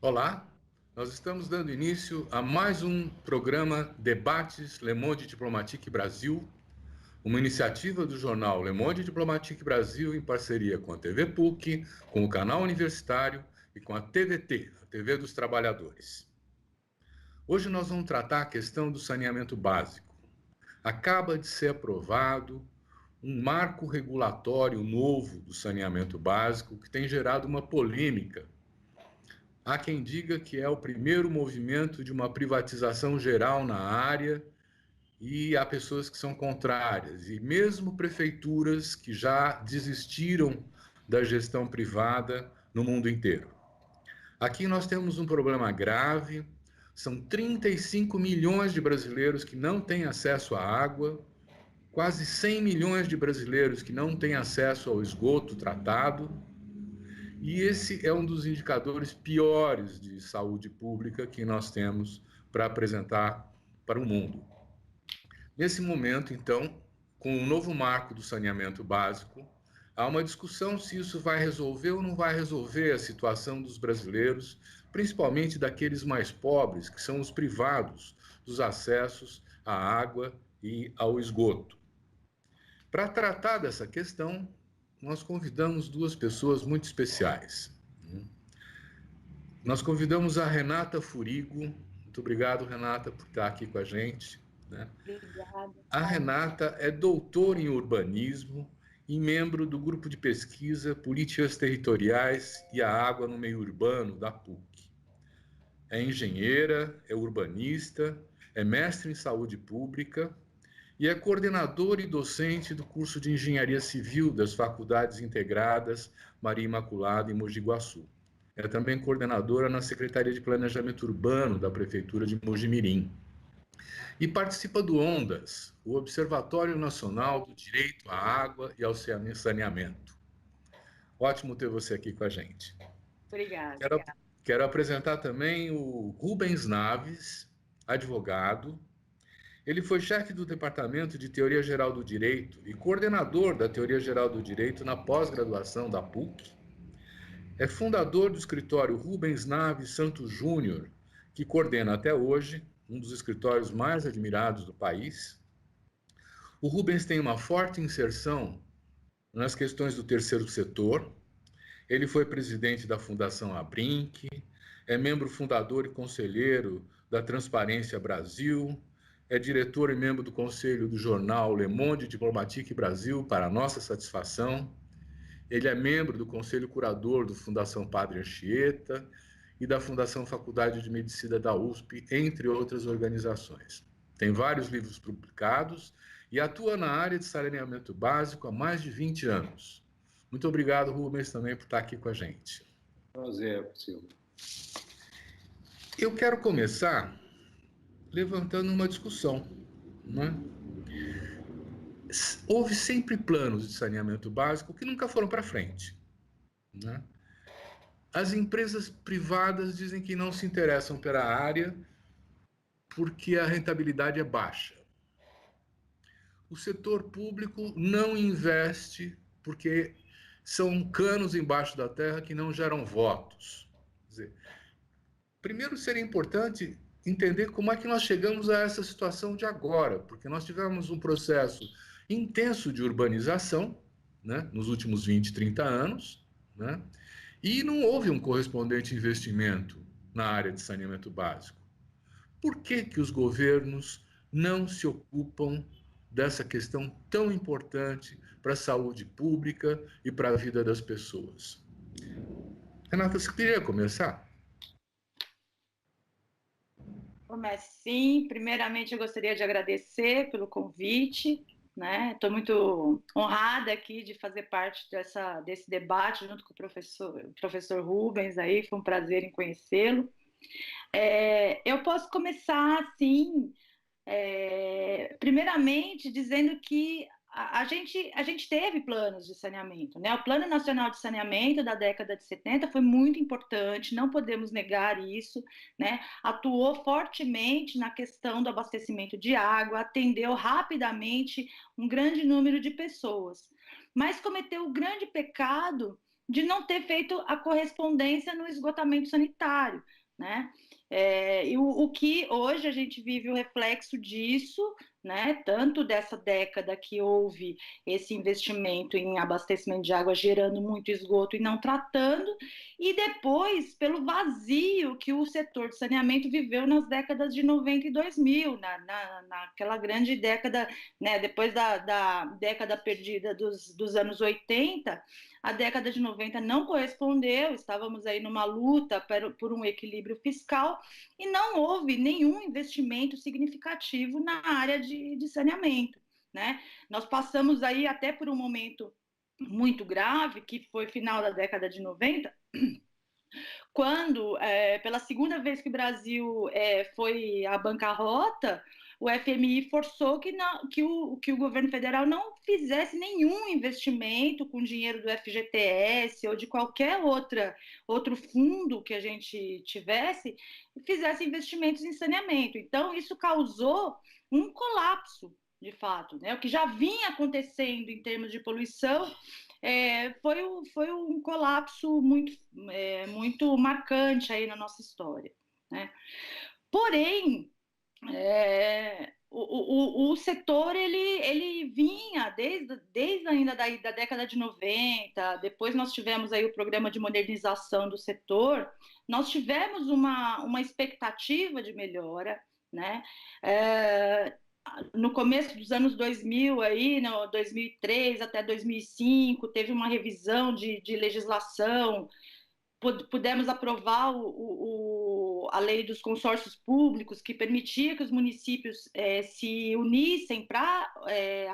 Olá, nós estamos dando início a mais um programa Debates Le Monde Diplomatique Brasil, uma iniciativa do jornal Le Monde Diplomatique Brasil em parceria com a TV PUC, com o canal universitário e com a TVT, a TV dos Trabalhadores. Hoje nós vamos tratar a questão do saneamento básico. Acaba de ser aprovado um marco regulatório novo do saneamento básico que tem gerado uma polêmica. Há quem diga que é o primeiro movimento de uma privatização geral na área e há pessoas que são contrárias. E mesmo prefeituras que já desistiram da gestão privada no mundo inteiro. Aqui nós temos um problema grave. São 35 milhões de brasileiros que não têm acesso à água, quase 100 milhões de brasileiros que não têm acesso ao esgoto tratado. E esse é um dos indicadores piores de saúde pública que nós temos para apresentar para o mundo. Nesse momento, então, com o novo marco do saneamento básico, há uma discussão se isso vai resolver ou não vai resolver a situação dos brasileiros, principalmente daqueles mais pobres, que são os privados dos acessos à água e ao esgoto. Para tratar dessa questão, nós convidamos duas pessoas muito especiais. Nós convidamos a Renata Furigo. Muito obrigado, Renata, por estar aqui com a gente. Né? Obrigada. A Renata é doutora em urbanismo e membro do grupo de pesquisa Políticas Territoriais e a Água no Meio Urbano, da PUC. É engenheira, é urbanista, é mestre em saúde pública e é coordenadora e docente do curso de Engenharia Civil das Faculdades Integradas Maria Imaculada em Mogi Guaçu. É também coordenadora na Secretaria de Planejamento Urbano da Prefeitura de Mogi-mirim. E participa do ONDAS, o Observatório Nacional do Direito à Água e ao Saneamento. Ótimo ter você aqui com a gente. Obrigada. Quero apresentar também o Rubens Naves, advogado. Ele foi chefe do Departamento de Teoria Geral do Direito e coordenador da Teoria Geral do Direito na pós-graduação da PUC. É fundador do escritório Rubens Naves Santos Júnior, que coordena até hoje um dos escritórios mais admirados do país. O Rubens tem uma forte inserção nas questões do terceiro setor. Ele foi presidente da Fundação Abrinq, é membro fundador e conselheiro da Transparência Brasil, é diretor e membro do conselho do jornal Le Monde Diplomatique Brasil, para a nossa satisfação. Ele é membro do conselho curador do Fundação Padre Anchieta e da Fundação Faculdade de Medicina da USP, entre outras organizações. Tem vários livros publicados e atua na área de saneamento básico há mais de 20 anos. Muito obrigado, Rubens, também por estar aqui com a gente. Prazer, Silvio. Eu quero começar levantando uma discussão, né? Houve sempre planos de saneamento básico que nunca foram para frente, né? As empresas privadas dizem que não se interessam pela área porque a rentabilidade é baixa. O setor público não investe porque são canos embaixo da terra que não geram votos. Quer dizer, primeiro seria importante entender como é que nós chegamos a essa situação de agora, porque nós tivemos um processo intenso de urbanização, né, nos últimos 20, 30 anos, né, e não houve um correspondente investimento na área de saneamento básico. Por que que os governos não se ocupam dessa questão tão importante para a saúde pública e para a vida das pessoas? Renata, você queria começar? Comece sim. Primeiramente, eu gostaria de agradecer pelo convite, né? Estou muito honrada aqui de fazer parte desse debate junto com o professor Rubens aí, foi um prazer em conhecê-lo. Eu posso começar, sim, primeiramente dizendo que a gente teve planos de saneamento, né? O Plano Nacional de Saneamento da década de 70 foi muito importante, não podemos negar isso, né? Atuou fortemente na questão do abastecimento de água, atendeu rapidamente um grande número de pessoas, mas cometeu o grande pecado de não ter feito a correspondência no esgotamento sanitário, né? E o que hoje a gente vive o reflexo disso, né? Tanto dessa década que houve esse investimento em abastecimento de água gerando muito esgoto e não tratando, e depois pelo vazio que o setor de saneamento viveu nas décadas de 90 e 2000, naquela grande década, né? Depois da década perdida dos anos 80, a década de 90 não correspondeu, estávamos aí numa luta por um equilíbrio fiscal e não houve nenhum investimento significativo na área de saneamento, né? Nós passamos aí até por um momento muito grave, que foi final da década de 90, quando, pela segunda vez que o Brasil foi à bancarrota, o FMI forçou que o governo federal não fizesse nenhum investimento com dinheiro do FGTS ou de qualquer outro fundo que a gente tivesse, fizesse investimentos em saneamento. Então, isso causou um colapso, de fato, né? O que já vinha acontecendo em termos de poluição foi um colapso muito marcante aí na nossa história, né? Porém, o setor ele vinha desde ainda da década de 90, depois nós tivemos aí o programa de modernização do setor, nós tivemos uma expectativa de melhora, né? No começo dos anos 2000, aí, no 2003 até 2005, teve uma revisão de legislação, pudemos aprovar a lei dos consórcios públicos, que permitia que os municípios se unissem para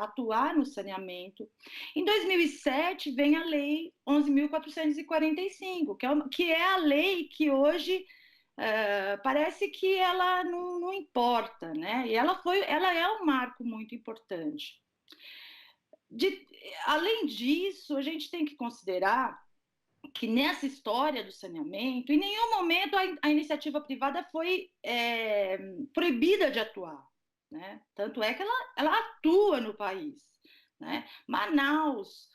atuar no saneamento. Em 2007, vem a lei 11.445, que é a lei que hoje parece que ela não importa, né? E ela é um marco muito importante. Além disso, a gente tem que considerar que nessa história do saneamento, em nenhum momento a iniciativa privada foi proibida de atuar, né? Tanto é que ela atua no país, né? Manaus,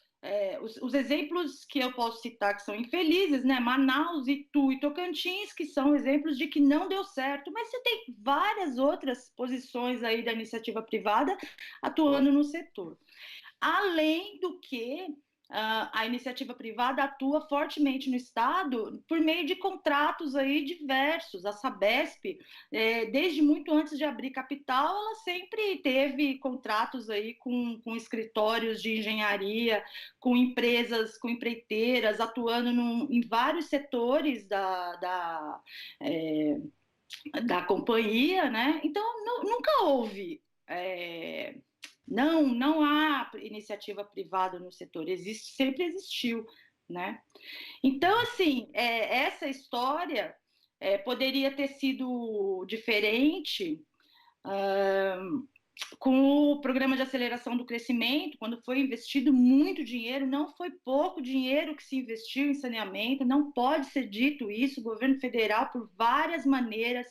os exemplos que eu posso citar que são infelizes, né? Manaus, Itu e Tocantins, que são exemplos de que não deu certo, mas você tem várias outras posições aí da iniciativa privada atuando no setor. Além do que a iniciativa privada atua fortemente no Estado por meio de contratos aí diversos. A Sabesp, desde muito antes de abrir capital, ela sempre teve contratos aí com escritórios de engenharia, com empresas, com empreiteiras, atuando em vários setores da companhia, né? Então, nunca houve... Não há iniciativa privada no setor, sempre existiu, né? Então, assim, essa história poderia ter sido diferente com o programa de aceleração do crescimento, quando foi investido muito dinheiro, não foi pouco dinheiro que se investiu em saneamento, não pode ser dito isso, o governo federal, por várias maneiras,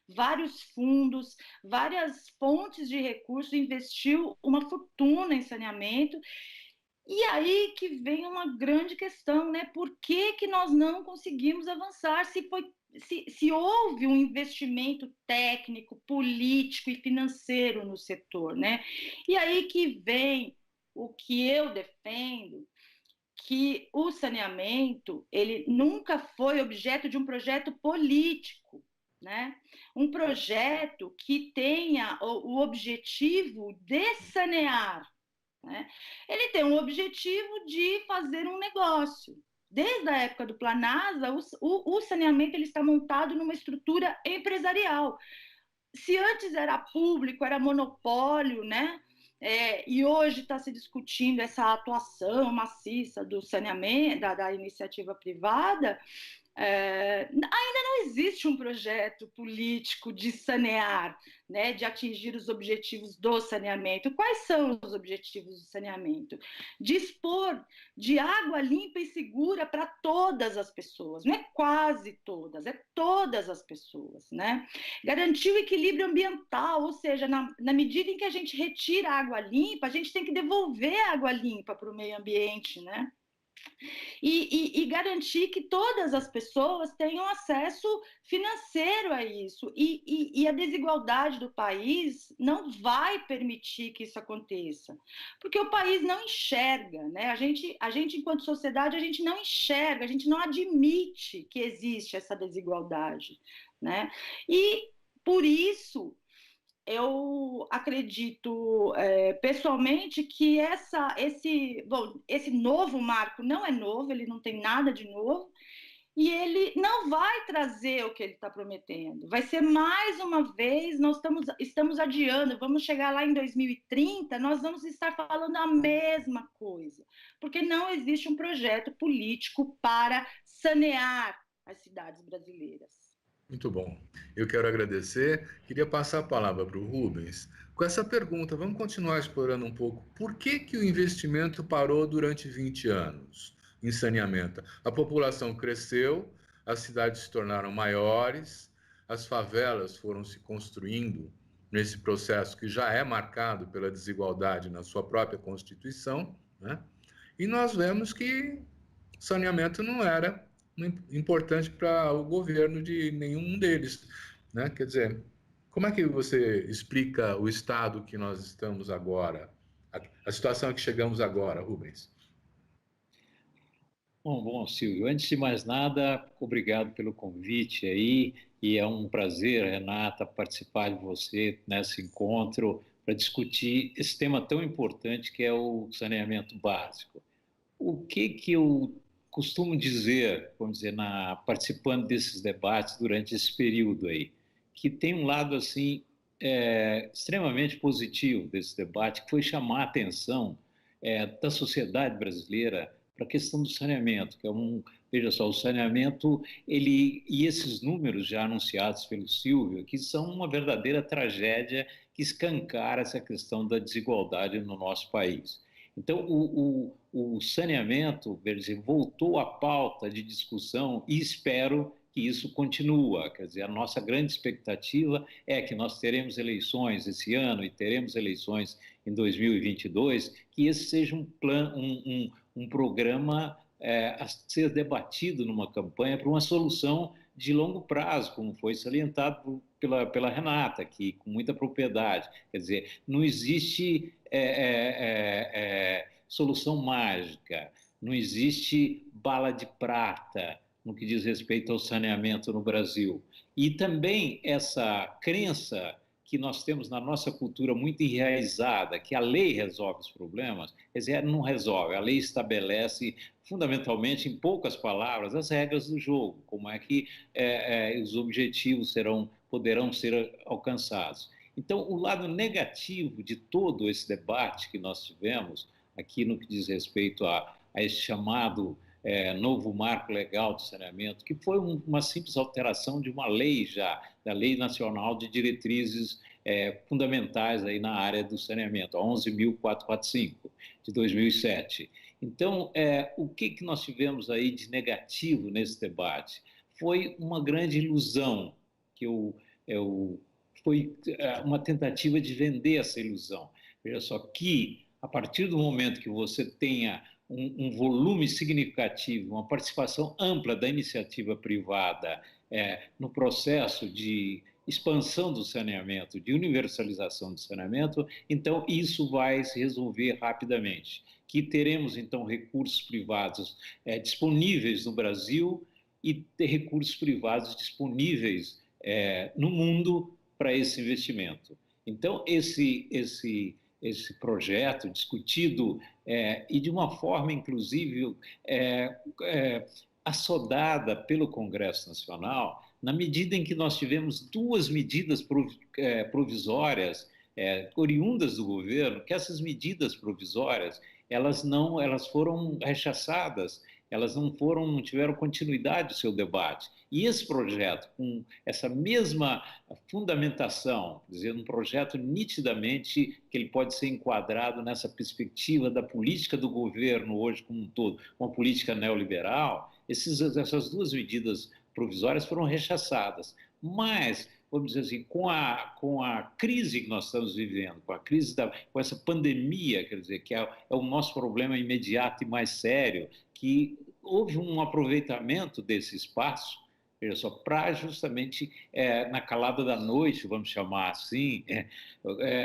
vários fundos, várias fontes de recursos, investiu uma fortuna em saneamento. E aí que vem uma grande questão, né? Por que nós não conseguimos avançar? Se houve um investimento técnico, político e financeiro no setor, né? E aí que vem o que eu defendo, que o saneamento ele nunca foi objeto de um projeto político, né? Um projeto que tenha o objetivo de sanear, né? Ele tem um objetivo de fazer um negócio. Desde a época do Planasa, o saneamento ele está montado numa estrutura empresarial. Se antes era público, era monopólio, né? E hoje está se discutindo essa atuação maciça do saneamento, da iniciativa privada, ainda não existe um projeto político de sanear, né, de atingir os objetivos do saneamento. Quais são os objetivos do saneamento? Dispor de água limpa e segura para todas as pessoas, não é quase todas, é todas as pessoas, né? Garantir o equilíbrio ambiental, ou seja, na medida em que a gente retira a água limpa, a gente tem que devolver a água limpa para o meio ambiente, né? e garantir que todas as pessoas tenham acesso financeiro a isso. E a desigualdade do país não vai permitir que isso aconteça, porque o país não enxerga, né? A gente, enquanto sociedade, a gente não enxerga, a gente não admite que existe essa desigualdade, né? E, por isso, eu acredito pessoalmente que esse novo marco não é novo, ele não tem nada de novo, e ele não vai trazer o que ele está prometendo. Vai ser mais uma vez, nós estamos adiando, vamos chegar lá em 2030, nós vamos estar falando a mesma coisa, porque não existe um projeto político para sanear as cidades brasileiras. Muito bom. Eu quero agradecer. Queria passar a palavra para o Rubens com essa pergunta. Vamos continuar explorando um pouco. Por que que o investimento parou durante 20 anos em saneamento? A população cresceu, as cidades se tornaram maiores, as favelas foram se construindo nesse processo que já é marcado pela desigualdade na sua própria Constituição, né? E nós vemos que saneamento não era importante para o governo de nenhum deles, né? Quer dizer, como é que você explica o estado que nós estamos agora, a situação que chegamos agora, Rubens? Bom, Silvio, antes de mais nada, obrigado pelo convite aí, e é um prazer, Renata, participar de você nesse encontro para discutir esse tema tão importante que é o saneamento básico. O que eu costumo dizer, vamos dizer, participando desses debates durante esse período aí, que tem um lado assim extremamente positivo desse debate, que foi chamar a atenção da sociedade brasileira para a questão do saneamento, que é veja só, o saneamento, e esses números já anunciados pelo Silvio, que são uma verdadeira tragédia que escancara essa questão da desigualdade no nosso país. Então, o saneamento, quer dizer, voltou à pauta de discussão e espero que isso continue. Quer dizer, a nossa grande expectativa é que nós teremos eleições esse ano e teremos eleições em 2022, que esse seja um programa a ser debatido numa campanha para uma solução de longo prazo, como foi salientado pela Renata aqui, com muita propriedade. Quer dizer, não existe solução mágica, não existe bala de prata no que diz respeito ao saneamento no Brasil. E também essa crença que nós temos na nossa cultura muito enraizada, que a lei resolve os problemas, quer dizer, não resolve. A lei estabelece, fundamentalmente, em poucas palavras, as regras do jogo, como é que os objetivos poderão ser alcançados. Então, o lado negativo de todo esse debate que nós tivemos aqui no que diz respeito a esse chamado novo marco legal de saneamento, que foi uma simples alteração de uma lei já, da Lei Nacional de Diretrizes Fundamentais aí na área do saneamento, a 11.445, de 2007. Então, o que nós tivemos aí de negativo nesse debate? Foi uma grande ilusão, foi uma tentativa de vender essa ilusão. Veja só, que a partir do momento que você tenha um volume significativo, uma participação ampla da iniciativa privada no processo de expansão do saneamento, de universalização do saneamento, então isso vai se resolver rapidamente. Que teremos, então, recursos privados disponíveis no Brasil e recursos privados disponíveis no mundo para esse investimento. Então, esse projeto discutido e de uma forma, inclusive, assodada pelo Congresso Nacional, na medida em que nós tivemos duas medidas provisórias oriundas do governo, que essas medidas provisórias elas foram rechaçadas, elas não tiveram continuidade do seu debate. E esse projeto, com essa mesma fundamentação, quer dizer, um projeto nitidamente que ele pode ser enquadrado nessa perspectiva da política do governo hoje como um todo, uma política neoliberal, essas duas medidas provisórias foram rechaçadas. Mas vamos dizer assim, com a crise que nós estamos vivendo, com essa pandemia, quer dizer, que é o nosso problema imediato e mais sério, que houve um aproveitamento desse espaço, veja só, para justamente, na calada da noite, vamos chamar assim,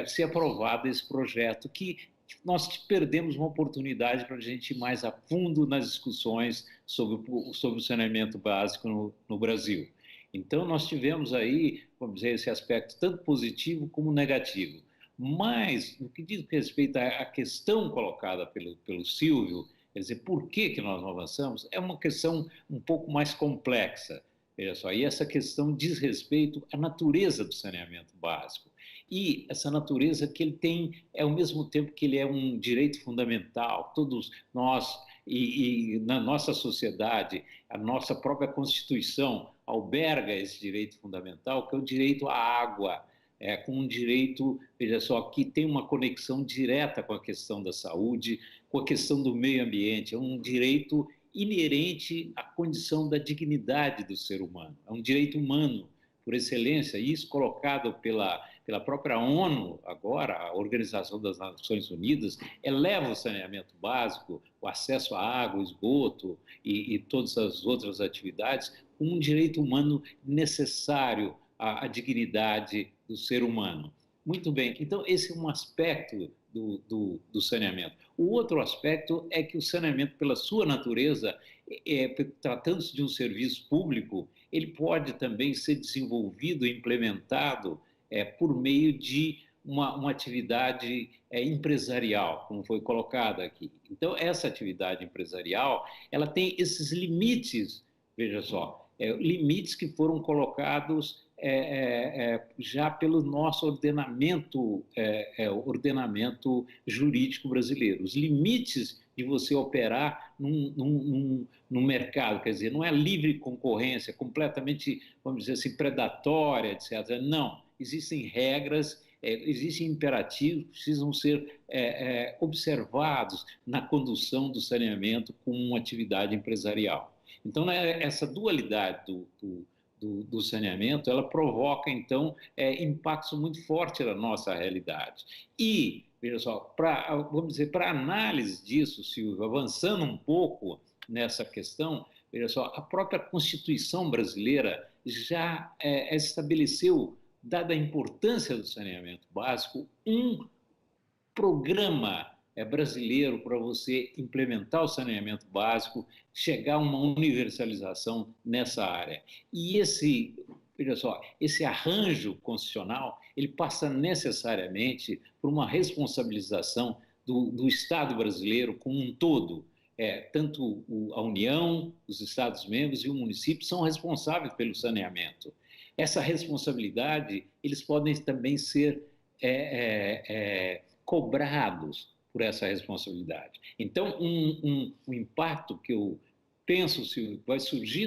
ser aprovado esse projeto que nós perdemos uma oportunidade para a gente ir mais a fundo nas discussões sobre o saneamento básico no Brasil. Então, nós tivemos aí, vamos dizer, esse aspecto tanto positivo como negativo. Mas, no que diz respeito à questão colocada pelo Silvio, quer dizer, por que nós não avançamos, é uma questão um pouco mais complexa. Veja só, e essa questão diz respeito à natureza do saneamento básico. E essa natureza que ele tem, ao mesmo tempo que ele é um direito fundamental, todos nós, e na nossa sociedade, a nossa própria Constituição alberga esse direito fundamental, que é o direito à água, com um direito, veja só, que tem uma conexão direta com a questão da saúde, com a questão do meio ambiente, é um direito inerente à condição da dignidade do ser humano, é um direito humano, por excelência, e isso colocado pela própria ONU, agora, a Organização das Nações Unidas, eleva o saneamento básico, o acesso à água, esgoto e todas as outras atividades, como um direito humano necessário à dignidade do ser humano. Muito bem, então esse é um aspecto do saneamento. O outro aspecto é que o saneamento, pela sua natureza, tratando-se de um serviço público, ele pode também ser desenvolvido e implementado por meio de uma atividade empresarial, como foi colocado aqui. Então, essa atividade empresarial, ela tem esses limites, veja só, limites que foram colocados já pelo nosso ordenamento jurídico brasileiro. Os limites de você operar num mercado, quer dizer, não é livre concorrência, completamente, vamos dizer assim, predatória, etc. Não, existem regras, existem imperativos que precisam ser observados na condução do saneamento como uma atividade empresarial. Então, essa dualidade do saneamento, ela provoca, então, impactos muito fortes na nossa realidade. E, veja só, vamos dizer, para análise disso, Silvio, avançando um pouco nessa questão, veja só, a própria Constituição brasileira já estabeleceu, dada a importância do saneamento básico, um programa brasileiro para você implementar o saneamento básico, chegar a uma universalização nessa área. E veja só, esse arranjo constitucional, ele passa necessariamente por uma responsabilização do Estado brasileiro como um todo. Tanto a União, os Estados-membros e o município são responsáveis pelo saneamento. Essa responsabilidade, eles podem também ser cobrados por essa responsabilidade. Então, um impacto que eu penso se vai surgir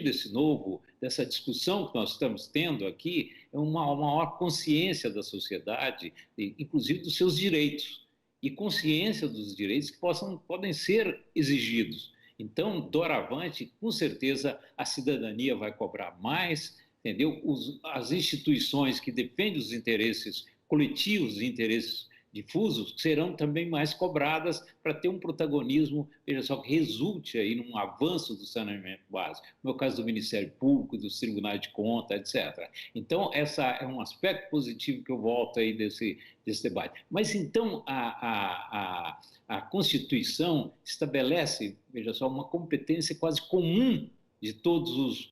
dessa discussão que nós estamos tendo aqui, é uma maior consciência da sociedade, inclusive dos seus direitos, e consciência dos direitos que podem ser exigidos. Então, doravante, com certeza, a cidadania vai cobrar mais, entendeu? As instituições que defendem os interesses coletivos e interesses difusos serão também mais cobradas para ter um protagonismo, veja só, que resulte aí num avanço do saneamento básico, no meu caso do Ministério Público, dos tribunais de contas, etc. Então, essa é um aspecto positivo que eu volto aí desse debate. Mas, então, a Constituição estabelece, veja só, uma competência quase comum de todos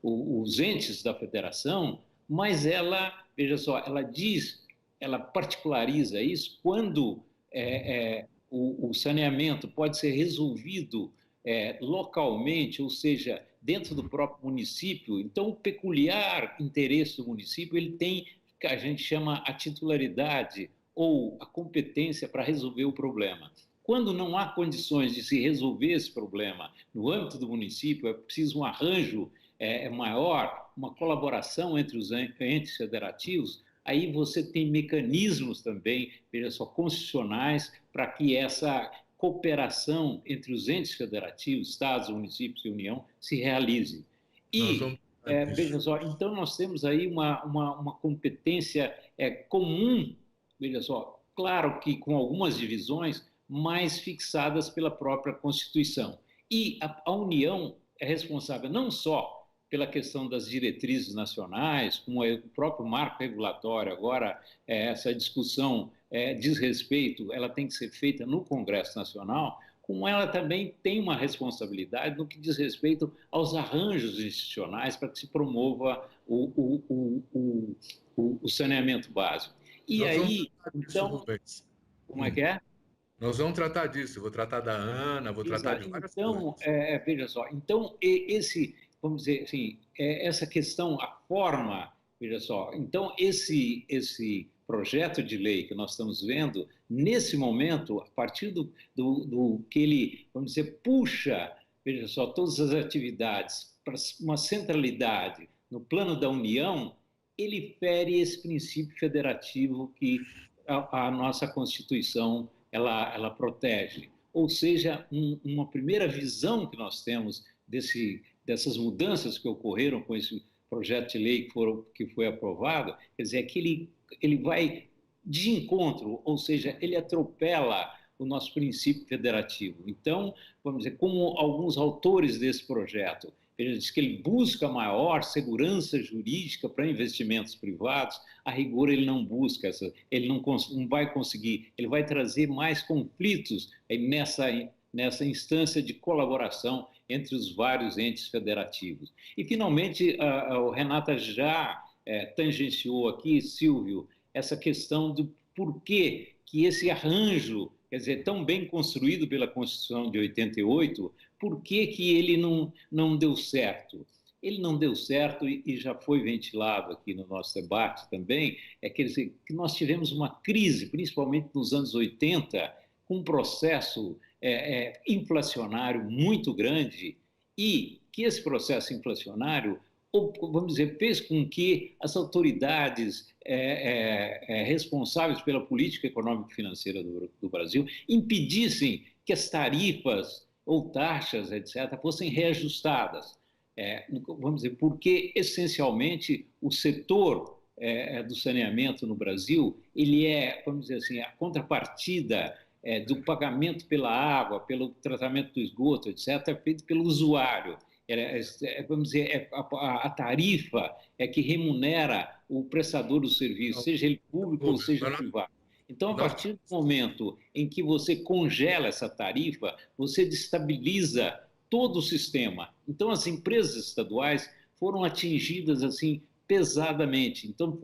os entes da federação, mas ela, veja só, ela particulariza isso quando o saneamento pode ser resolvido localmente, ou seja, dentro do próprio município. Então, o peculiar interesse do município, ele tem, que a gente chama a titularidade ou a competência para resolver o problema. Quando não há condições de se resolver esse problema no âmbito do município, é preciso um arranjo maior, uma colaboração entre os entes federativos. Aí você tem mecanismos também, veja só, constitucionais, para que essa cooperação entre os entes federativos, estados, municípios e União, se realize. veja só, então nós temos aí uma competência comum, veja só, claro que com algumas divisões, mais fixadas pela própria Constituição. E a União é responsável não só pela questão das diretrizes nacionais, como o próprio marco regulatório, agora essa discussão diz respeito, ela tem que ser feita no Congresso Nacional, como ela também tem uma responsabilidade no que diz respeito aos arranjos institucionais para que se promova o saneamento básico. E aí, então, como é que é? Nós vamos tratar disso, eu vou tratar da Ana, vou tratar de várias então, coisas. veja só, então vamos dizer assim, essa questão, a forma, veja só, então esse projeto de lei que nós estamos vendo, nesse momento, a partir do que ele, vamos dizer, puxa, veja só, todas as atividades para uma centralidade no plano da União, ele fere esse princípio federativo que a nossa Constituição ela protege. Ou seja, uma primeira visão que nós temos dessas mudanças que ocorreram com esse projeto de lei que foi aprovado, quer dizer, é que ele vai de encontro, ou seja, ele atropela o nosso princípio federativo. Então, vamos dizer, como alguns autores desse projeto, ele diz que ele busca maior segurança jurídica para investimentos privados, a rigor ele não busca ele não vai conseguir, ele vai trazer mais conflitos nessa instância de colaboração entre os vários entes federativos. E, finalmente, o Renata já tangenciou aqui, Silvio, essa questão do porquê que esse arranjo, quer dizer, tão bem construído pela Constituição de 88, por que ele não deu certo? Ele não deu certo, e já foi ventilado aqui no nosso debate também, que nós tivemos uma crise, principalmente nos anos 80, com um processo inflacionário muito grande, e que esse processo inflacionário, vamos dizer, fez com que as autoridades responsáveis pela política econômica e financeira do Brasil impedissem que as tarifas ou taxas, etc., fossem reajustadas. Vamos dizer, porque, essencialmente, o setor do saneamento no Brasil, ele vamos dizer assim, a contrapartida do pagamento pela água, pelo tratamento do esgoto, etc., é feito pelo usuário. Vamos dizer, a tarifa que remunera o prestador do serviço, seja ele público ou seja privado. Então, a partir do momento em que você congela essa tarifa, você destabiliza todo o sistema. Então, as empresas estaduais foram atingidas assim pesadamente. Então,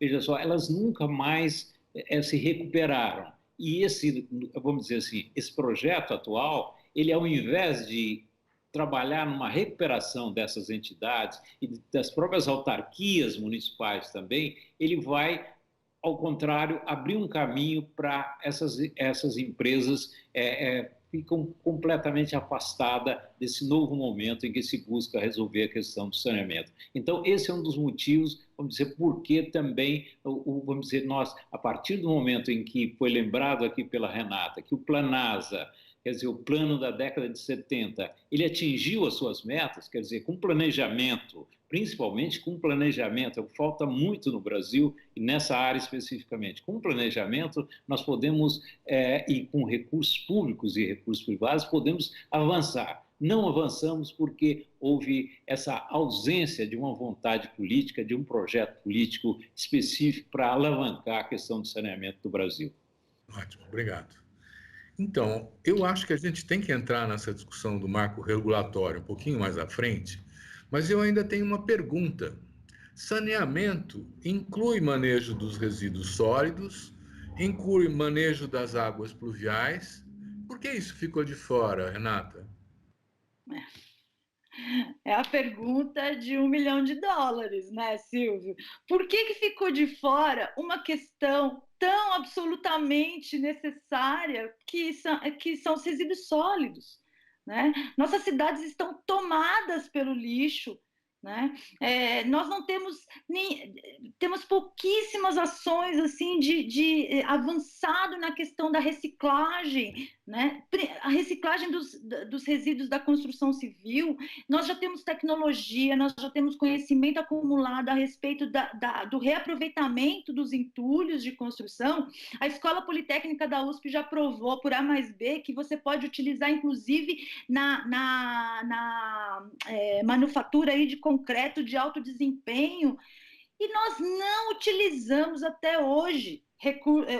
veja só, elas nunca mais se recuperaram. E vamos dizer assim, esse projeto atual, ele, ao invés de trabalhar numa recuperação dessas entidades e das próprias autarquias municipais também, ele vai, ao contrário, abrir um caminho para essas empresas ficam completamente afastadas desse novo momento em que se busca resolver a questão do saneamento. Então, esse é um dos motivos, vamos dizer, porque também, vamos dizer, nós, a partir do momento em que foi lembrado aqui pela Renata, que o Planasa, quer dizer, o plano da década de 70, ele atingiu as suas metas, quer dizer, com planejamento, principalmente com planejamento, falta muito no Brasil, e nessa área especificamente. Com planejamento, nós podemos, e com recursos públicos e recursos privados, podemos avançar. Não avançamos porque houve essa ausência de uma vontade política, de um projeto político específico para alavancar a questão do saneamento do Brasil. Ótimo, obrigado. Então, eu acho que a gente tem que entrar nessa discussão do marco regulatório um pouquinho mais à frente, mas eu ainda tenho uma pergunta. Saneamento inclui manejo dos resíduos sólidos, inclui manejo das águas pluviais. Por que isso ficou de fora, Renata? É a pergunta de $1 milhão, né, Silvio? Por que ficou de fora uma questão tão absolutamente necessária que são os resíduos sólidos, né? Nossas cidades estão tomadas pelo lixo, né? Nós não temos pouquíssimas ações assim de avançado na questão da reciclagem né? A reciclagem dos resíduos da construção civil, nós já temos tecnologia, nós já temos conhecimento acumulado a respeito do reaproveitamento dos entulhos de construção. A Escola Politécnica da USP já provou, por A mais B, que você pode utilizar, inclusive, na manufatura aí de concreto de alto desempenho, e nós não utilizamos até hoje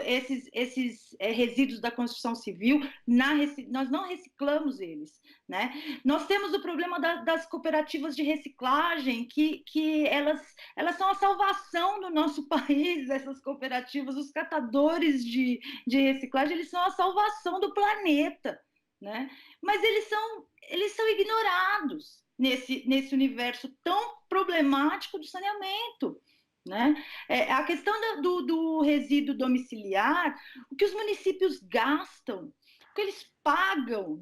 esses resíduos da construção civil, nós não reciclamos eles, né? Nós temos o problema das cooperativas de reciclagem, que elas são a salvação do nosso país, essas cooperativas, os catadores de reciclagem, eles são a salvação do planeta, né? Mas eles são ignorados nesse universo tão problemático do saneamento, né? A questão do resíduo domiciliar, o que os municípios gastam, o que eles pagam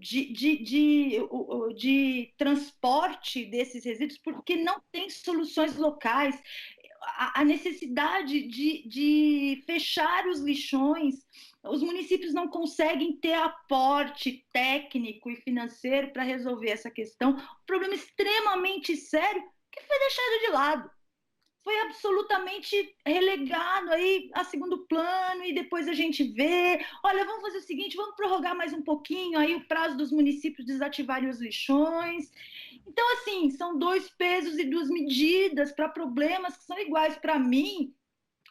de transporte desses resíduos, porque não tem soluções locais, a necessidade de fechar os lixões, os municípios não conseguem ter aporte técnico e financeiro para resolver essa questão, um problema extremamente sério que foi deixado de lado. Foi absolutamente relegado aí a segundo plano, e depois a gente vê, olha, vamos fazer o seguinte, vamos prorrogar mais um pouquinho aí o prazo dos municípios desativarem os lixões. Então, assim, são 2 pesos e 2 medidas para problemas que são iguais. Para mim,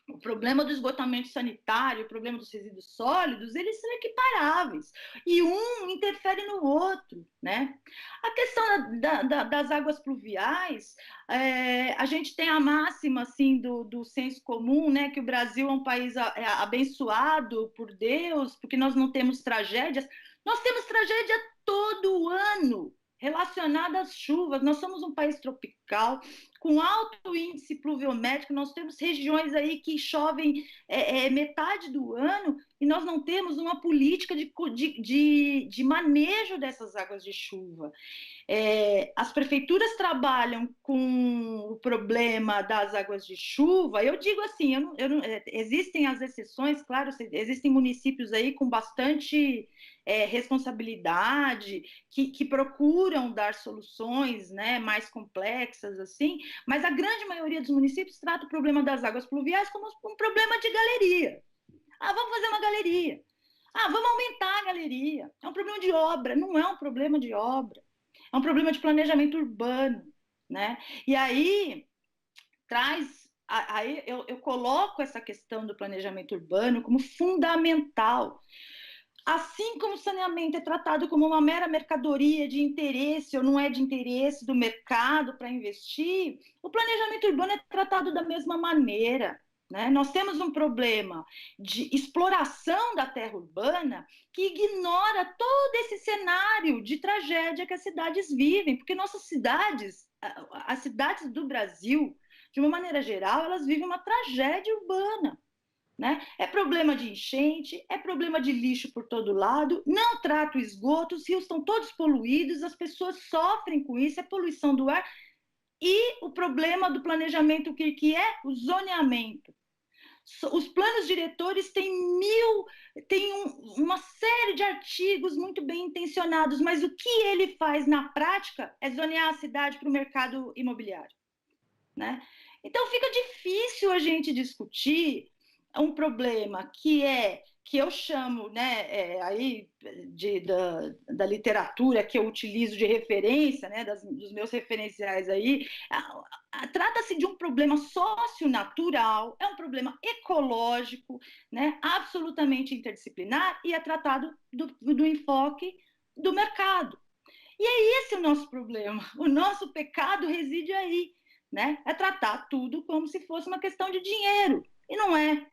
o problema do esgotamento sanitário, o problema dos resíduos sólidos, eles são equiparáveis. E um interfere no outro, né? A questão das águas pluviais, a gente tem a máxima, assim, do senso comum, né? Que o Brasil é um país abençoado por Deus, porque nós não temos tragédias. Nós temos tragédia todo ano relacionada às chuvas. Nós somos um país tropical, com alto índice pluviométrico, nós temos regiões aí que chovem metade do ano, e nós não temos uma política de manejo dessas águas de chuva. As prefeituras trabalham com o problema das águas de chuva. Eu digo assim, existem as exceções, claro, existem municípios aí com bastante responsabilidade, que procuram dar soluções, né, mais complexas, assim, mas a grande maioria dos municípios trata o problema das águas pluviais como um problema de galeria. Vamos fazer uma galeria. Vamos aumentar a galeria. É um problema de obra, não é um problema de obra. É um problema de planejamento urbano, né? E aí eu coloco essa questão do planejamento urbano como fundamental. Assim como o saneamento é tratado como uma mera mercadoria de interesse ou não é de interesse do mercado para investir, o planejamento urbano é tratado da mesma maneira, né? Nós temos um problema de exploração da terra urbana que ignora todo esse cenário de tragédia que as cidades vivem, porque nossas cidades, as cidades do Brasil, de uma maneira geral, elas vivem uma tragédia urbana, né? É problema de enchente, é problema de lixo por todo lado, não trata o esgoto, os rios estão todos poluídos, as pessoas sofrem com isso, é poluição do ar, e o problema do planejamento, que é o zoneamento. Os planos diretores têm uma série de artigos muito bem intencionados, mas o que ele faz na prática é zonear a cidade para o mercado imobiliário, né? Então fica difícil a gente discutir um problema que eu chamo, né, aí da literatura que eu utilizo de referência, né, dos meus referenciais aí, trata-se de um problema socio-natural, é um problema ecológico, né, absolutamente interdisciplinar, e é tratado do enfoque do mercado. E é esse o nosso problema, o nosso pecado reside aí, né, é tratar tudo como se fosse uma questão de dinheiro, e não é.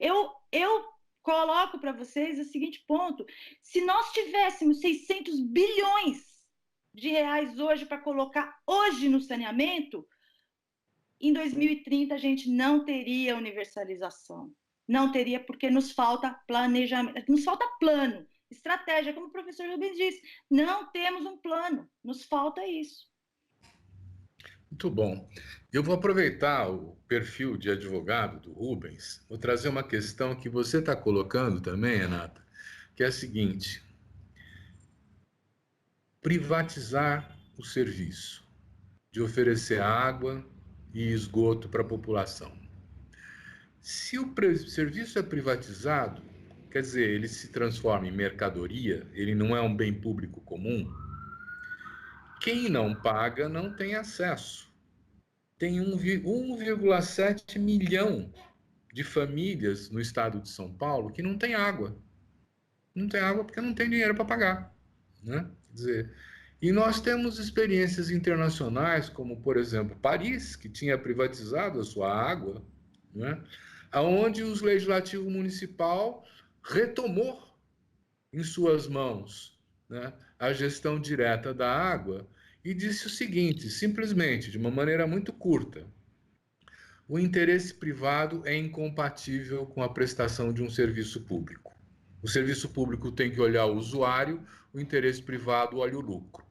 Eu coloco para vocês o seguinte ponto: se nós tivéssemos 600 bilhões de reais hoje para colocar hoje no saneamento, em 2030 a gente não teria universalização. Não teria, porque nos falta planejamento, nos falta plano, estratégia, como o professor Rubens disse. Não temos um plano, nos falta isso. Muito bom. Eu vou aproveitar o perfil de advogado do Rubens, vou trazer uma questão que você está colocando também, Renata, que é a seguinte: privatizar o serviço de oferecer água e esgoto para a população. Se o serviço é privatizado, quer dizer, ele se transforma em mercadoria, ele não é um bem público comum, quem não paga não tem acesso. Tem 1,7 milhão de famílias no estado de São Paulo que não tem água. Não tem água porque não tem dinheiro para pagar, né? Quer dizer, e nós temos experiências internacionais, como, por exemplo, Paris, que tinha privatizado a sua água, né? Onde o legislativo municipal retomou em suas mãos, né, a gestão direta da água e disse o seguinte, simplesmente, de uma maneira muito curta: o interesse privado é incompatível com a prestação de um serviço público. O serviço público tem que olhar o usuário, o interesse privado olha o lucro.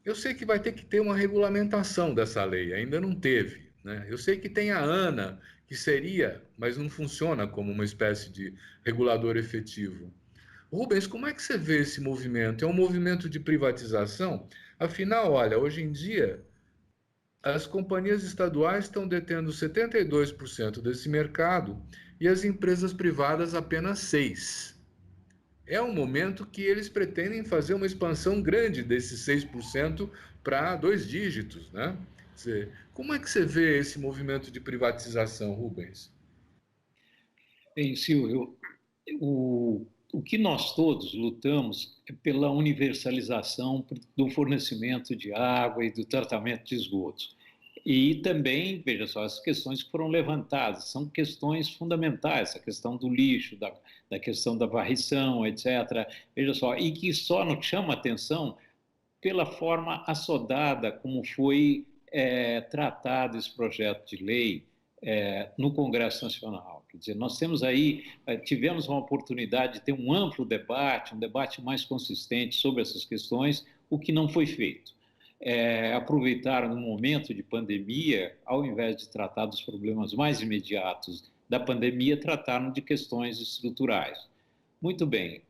Eu sei que vai ter que ter uma regulamentação dessa lei, ainda não teve, né? Eu sei que tem a ANA, que seria, mas não funciona como uma espécie de regulador efetivo. Rubens, como é que você vê esse movimento? É um movimento de privatização? Afinal, olha, hoje em dia, as companhias estaduais estão detendo 72% desse mercado e as empresas privadas apenas 6%. É um momento que eles pretendem fazer uma expansão grande desses 6% para 2 dígitos, né? Como é que você vê esse movimento de privatização, Rubens? Bem, Silvio, o que nós todos lutamos é pela universalização do fornecimento de água e do tratamento de esgotos. E também, veja só, as questões que foram levantadas são questões fundamentais, a questão do lixo, da questão da varrição, etc. Veja só, e que só nos chama atenção pela forma assodada como foi tratado esse projeto de lei no Congresso Nacional. Quer dizer, nós temos aí, tivemos uma oportunidade de ter um amplo debate, um debate mais consistente sobre essas questões, o que não foi feito. Aproveitaram no momento de pandemia, ao invés de tratar dos problemas mais imediatos da pandemia, trataram de questões estruturais. Muito bem,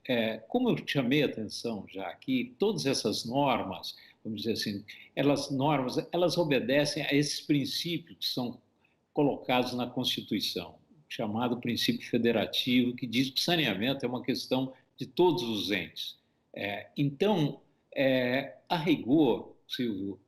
como eu chamei a atenção já aqui, todas essas normas, vamos dizer assim, elas obedecem a esses princípios que são colocados na Constituição, chamado princípio federativo, que diz que saneamento é uma questão de todos os entes. Então, a rigor, Silvio,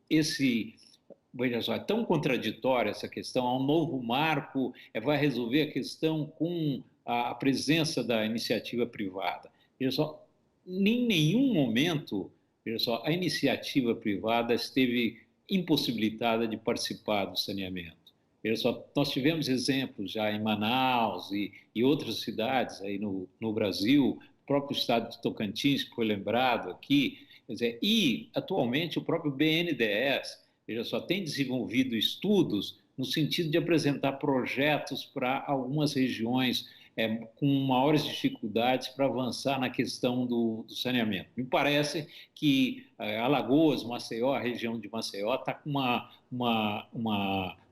veja só, é tão contraditória essa questão, há um novo marco, vai resolver a questão com a presença da iniciativa privada. Veja só, em nenhum momento, veja só, a iniciativa privada esteve impossibilitada de participar do saneamento. Veja só, nós tivemos exemplos já em Manaus e outras cidades aí no Brasil, o próprio estado de Tocantins, que foi lembrado aqui, quer dizer, e atualmente o próprio BNDES, veja só, tem desenvolvido estudos no sentido de apresentar projetos para algumas regiões com maiores dificuldades para avançar na questão do saneamento. Me parece que Alagoas, Maceió, a região de Maceió, está com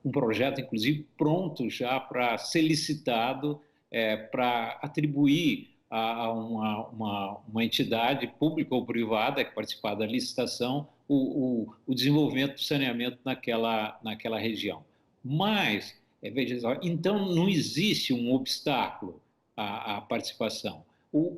um projeto, inclusive, pronto já para ser licitado, para atribuir a uma entidade pública ou privada que participar da licitação o desenvolvimento do saneamento naquela região. Mas, veja só, então não existe um obstáculo à participação.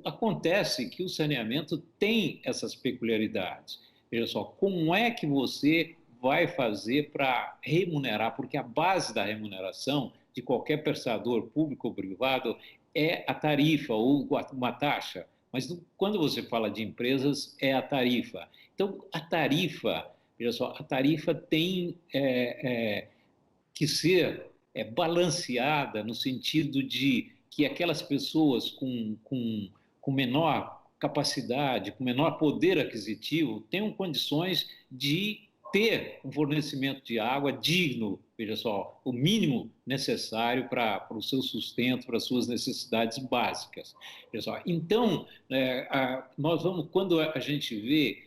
Acontece que o saneamento tem essas peculiaridades. Veja só, como é que você vai fazer para remunerar? Porque a base da remuneração de qualquer prestador público ou privado é a tarifa ou uma taxa. Mas quando você fala de empresas, é a tarifa. Então, a tarifa, veja só, a tarifa tem que ser balanceada no sentido de que aquelas pessoas com menor capacidade, com menor poder aquisitivo, tenham condições de ter um fornecimento de água digno, veja só, o mínimo necessário para o seu sustento, para as suas necessidades básicas. Veja só. Então, nós vamos, quando a gente vê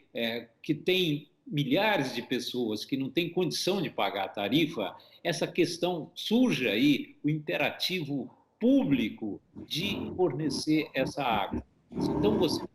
que tem milhares de pessoas que não têm condição de pagar a tarifa, essa questão surge aí, o imperativo público de fornecer essa água. Então, você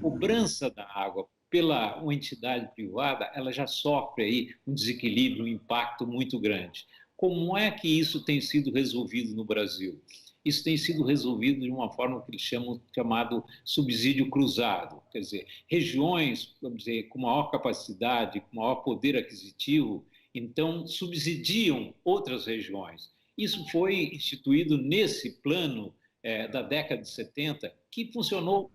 cobrança da água pela uma entidade privada, ela já sofre aí um desequilíbrio, um impacto muito grande. Como é que isso tem sido resolvido no Brasil? Isso tem sido resolvido de uma forma que eles chamam chamado subsídio cruzado, quer dizer, regiões, vamos dizer, com maior capacidade, com maior poder aquisitivo, então subsidiam outras regiões. Isso foi instituído nesse plano da década de 70, que funcionou,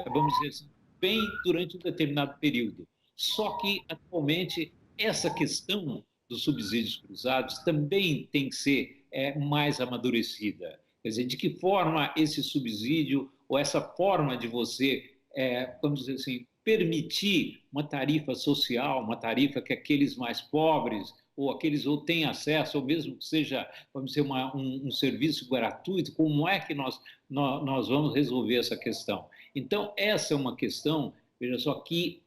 vamos dizer assim, bem durante um determinado período. Só que, atualmente, essa questão dos subsídios cruzados também tem que ser mais amadurecida. Quer dizer, de que forma esse subsídio ou essa forma de você, vamos dizer assim, permitir uma tarifa social, uma tarifa que aqueles mais pobres ou aqueles ou têm acesso, ou mesmo que seja, vamos dizer, um serviço gratuito, como é que nós vamos resolver essa questão? Então, essa é uma questão, veja só, que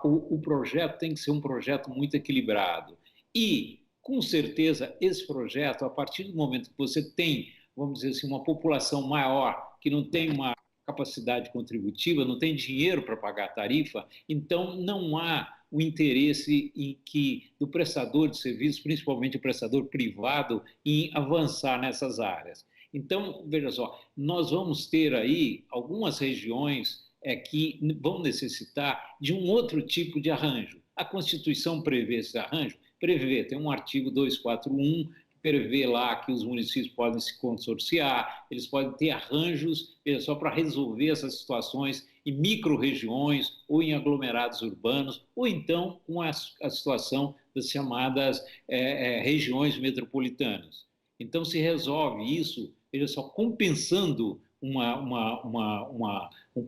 o projeto tem que ser um projeto muito equilibrado. E, com certeza, esse projeto, a partir do momento que você tem, vamos dizer assim, uma população maior, que não tem uma capacidade contributiva, não tem dinheiro para pagar a tarifa, então não há o interesse em que do prestador de serviços, principalmente o prestador privado, em avançar nessas áreas. Então, veja só, nós vamos ter aí algumas regiões que vão necessitar de um outro tipo de arranjo. A Constituição prevê esse arranjo? Prevê, tem um artigo 241 prevê lá que os municípios podem se consorciar, eles podem ter arranjos só para resolver essas situações em micro-regiões ou em aglomerados urbanos, ou então com a situação das chamadas regiões metropolitanas. Então, se resolve isso, veja só, compensando um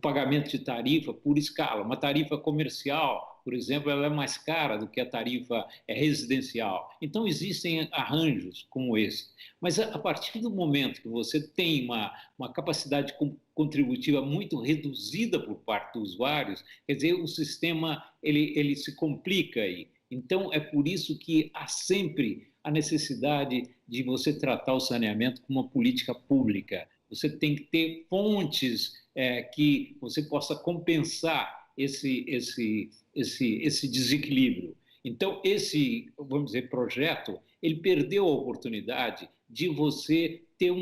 pagamento de tarifa por escala. Uma tarifa comercial, por exemplo, ela é mais cara do que a tarifa residencial. Então, existem arranjos como esse. Mas, a partir do momento que você tem uma capacidade contributiva muito reduzida por parte dos usuários, quer dizer, o sistema ele se complica aí. Então, é por isso que há sempre a necessidade de você tratar o saneamento como uma política pública. Você tem que ter fontes que você possa compensar esse desequilíbrio. Então, esse, vamos dizer, projeto, ele perdeu a oportunidade de você ter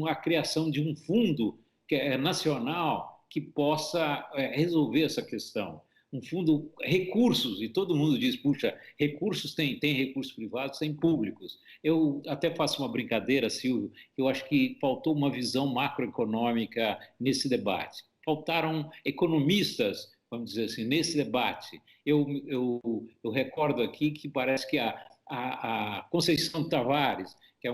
a criação de um fundo que é nacional que possa resolver essa questão. Um fundo, recursos, e todo mundo diz, puxa, recursos tem recursos privados, tem públicos. Eu até faço uma brincadeira, Silvio, que eu acho que faltou uma visão macroeconômica nesse debate. Faltaram economistas, vamos dizer assim, nesse debate. Eu recordo aqui que parece que a Conceição Tavares, que é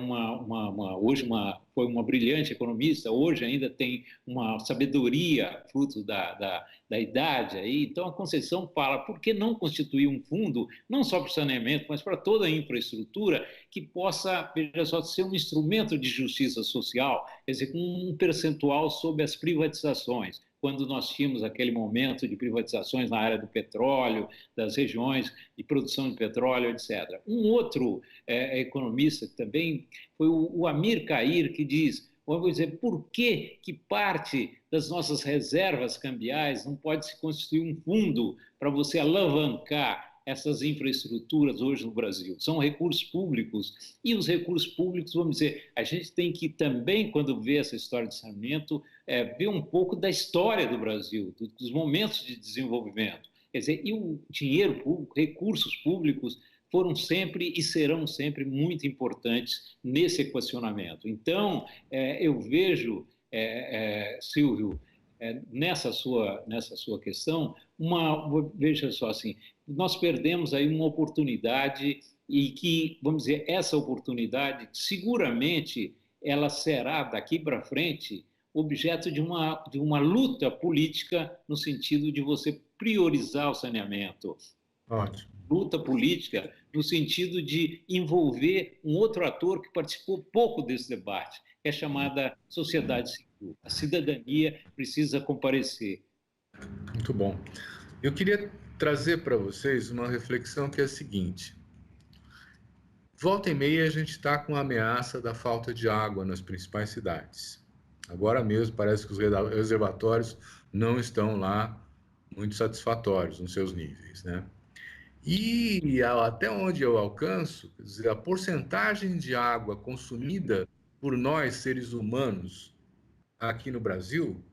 hoje foi uma brilhante economista, hoje ainda tem uma sabedoria fruto da idade aí. Então a Conceição fala, por que não constituir um fundo, não só para o saneamento, mas para toda a infraestrutura, que possa, veja só, ser um instrumento de justiça social, quer dizer, com um percentual sobre as privatizações, quando nós tínhamos aquele momento de privatizações na área do petróleo, das regiões de produção de petróleo, etc. Um outro economista que também foi o Amir Cair, que diz, vamos dizer, por que parte das nossas reservas cambiais não pode se constituir um fundo para você alavancar essas infraestruturas hoje no Brasil? São recursos públicos, e os recursos públicos, vamos dizer, a gente tem que também, quando vê essa história de saneamento, ver um pouco da história do Brasil, dos momentos de desenvolvimento. Quer dizer, e o dinheiro público, recursos públicos, foram sempre e serão sempre muito importantes nesse equacionamento. Então, eu vejo, Silvio, nessa sua questão, veja só assim, nós perdemos aí uma oportunidade e que, vamos dizer, essa oportunidade seguramente ela será daqui para frente objeto de uma luta política no sentido de você priorizar o saneamento. Ótimo. Luta política no sentido de envolver um outro ator que participou pouco desse debate, que é a chamada sociedade civil. A cidadania precisa comparecer. Muito bom. Eu queria trazer para vocês uma reflexão que é a seguinte. Volta e meia a gente está com a ameaça da falta de água nas principais cidades. Agora mesmo parece que os reservatórios não estão lá muito satisfatórios nos seus níveis, né? E até onde eu alcanço, quer dizer, a porcentagem de água consumida por nós, seres humanos, aqui no Brasil,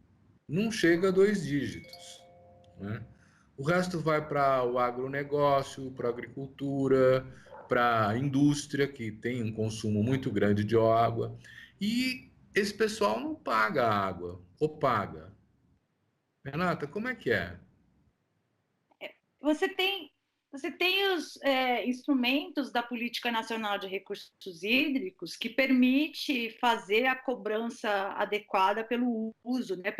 não chega a 2 dígitos, né? O resto vai para o agronegócio, para a agricultura, para a indústria, que tem um consumo muito grande de água. E esse pessoal não paga água, ou paga. Renata, como é que é? Você tem, você tem os instrumentos da Política Nacional de Recursos Hídricos que permite fazer a cobrança adequada pelo uso, né,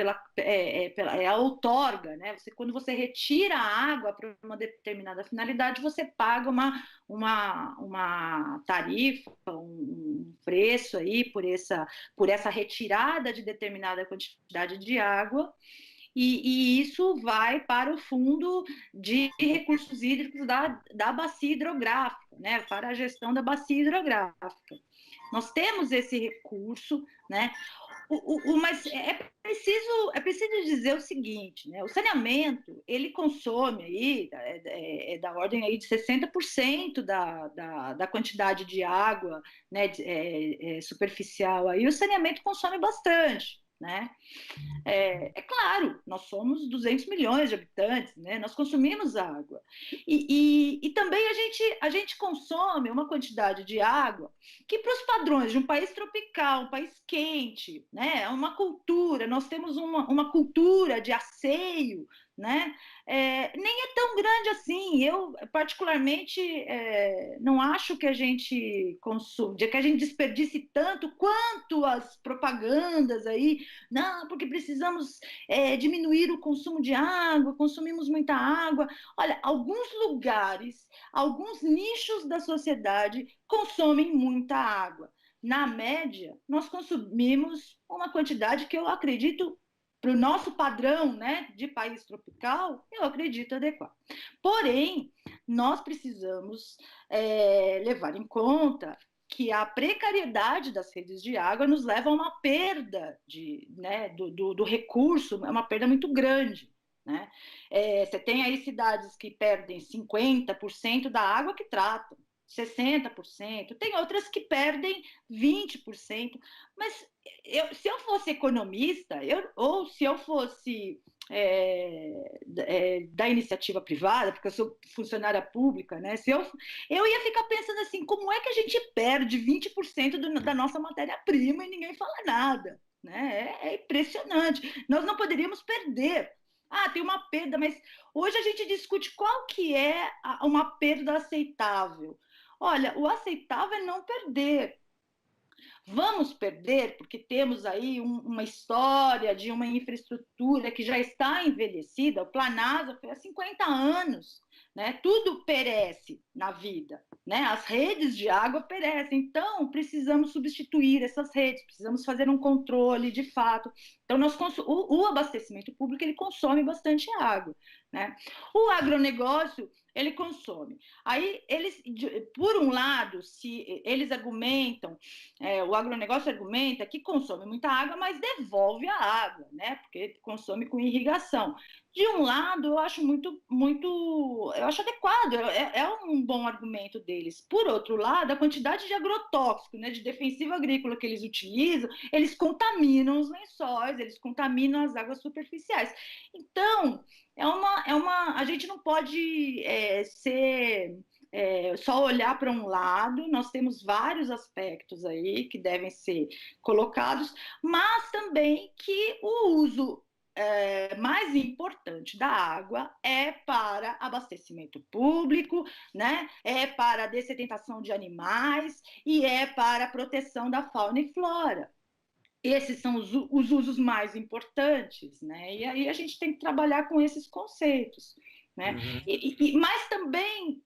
a outorga, né? Quando você retira a água para uma determinada finalidade, você paga uma tarifa, um preço aí por essa retirada de determinada quantidade de água. E isso vai para o Fundo de Recursos Hídricos da Bacia Hidrográfica, né, para a gestão da bacia hidrográfica. Nós temos esse recurso, né, mas é preciso dizer o seguinte, né, o saneamento, ele consome aí, da ordem aí de 60% da quantidade de água, né, superficial, aí o saneamento consome bastante, né? Claro, nós somos 200 milhões de habitantes, né? Nós consumimos água. E também a gente consome uma quantidade de água que, para os padrões de um país tropical, um país quente, né? É uma cultura, nós temos uma cultura de asseio, né? Nem é tão grande assim. Eu, particularmente, não acho que a gente que a gente desperdice tanto quanto as propagandas aí. Não, porque precisamos diminuir o consumo de água, consumimos muita água. Olha, alguns lugares, alguns nichos da sociedade consomem muita água. Na média, nós consumimos uma quantidade que eu acredito, para o nosso padrão, né, de país tropical, eu acredito adequado. Porém, nós precisamos levar em conta que a precariedade das redes de água nos leva a uma perda do recurso, é uma perda muito grande. Né? Você tem aí cidades que perdem 50% da água que tratam, 60%, tem outras que perdem 20%, mas se eu fosse economista, ou se eu fosse da iniciativa privada, porque eu sou funcionária pública, né? Eu ia ficar pensando assim, como é que a gente perde 20% da nossa matéria-prima e ninguém fala nada? Né? É impressionante. Nós não poderíamos perder. Tem uma perda, mas hoje a gente discute qual que é uma perda aceitável. Olha, o aceitável é não perder. Vamos perder porque temos aí uma história de uma infraestrutura que já está envelhecida. O Planasa foi há 50 anos, né? Tudo perece na vida, né? As redes de água perecem. Então, precisamos substituir essas redes, precisamos fazer um controle de fato. Então, o abastecimento público ele consome bastante água, né? O agronegócio ele consome. Aí, por um lado, se eles argumentam, o agronegócio argumenta que consome muita água, mas devolve a água, né? Porque consome com irrigação. De um lado, eu acho eu acho adequado, é um bom argumento deles. Por outro lado, a quantidade de agrotóxico, né, de defensivo agrícola que eles utilizam, eles contaminam os lençóis, eles contaminam as águas superficiais. Então, a gente não pode só olhar para um lado, nós temos vários aspectos aí que devem ser colocados, mas também que o uso mais importante da água é para abastecimento público, né? É para a dessedentação de animais e é para a proteção da fauna e flora. Esses são os usos mais importantes, né? E aí a gente tem que trabalhar com esses conceitos, né? Uhum. Mas também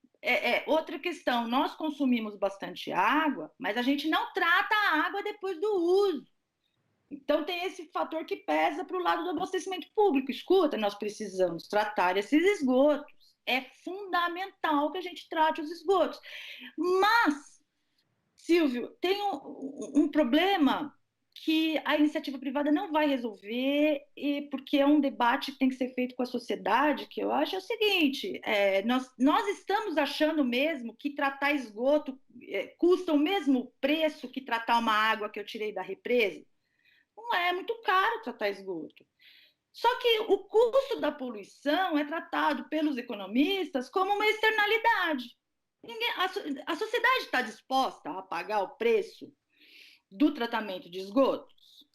outra questão, nós consumimos bastante água, mas a gente não trata a água depois do uso. Então tem esse fator que pesa para o lado do abastecimento público. Escuta, nós precisamos tratar esses esgotos. É fundamental que a gente trate os esgotos. Mas, Silvio, tem um problema que a iniciativa privada não vai resolver, porque é um debate que tem que ser feito com a sociedade, que eu acho é o seguinte, nós estamos achando mesmo que tratar esgoto custa o mesmo preço que tratar uma água que eu tirei da represa? Não é muito caro tratar esgoto. Só que o custo da poluição é tratado pelos economistas como uma externalidade. A sociedade está disposta a pagar o preço do tratamento de esgotos?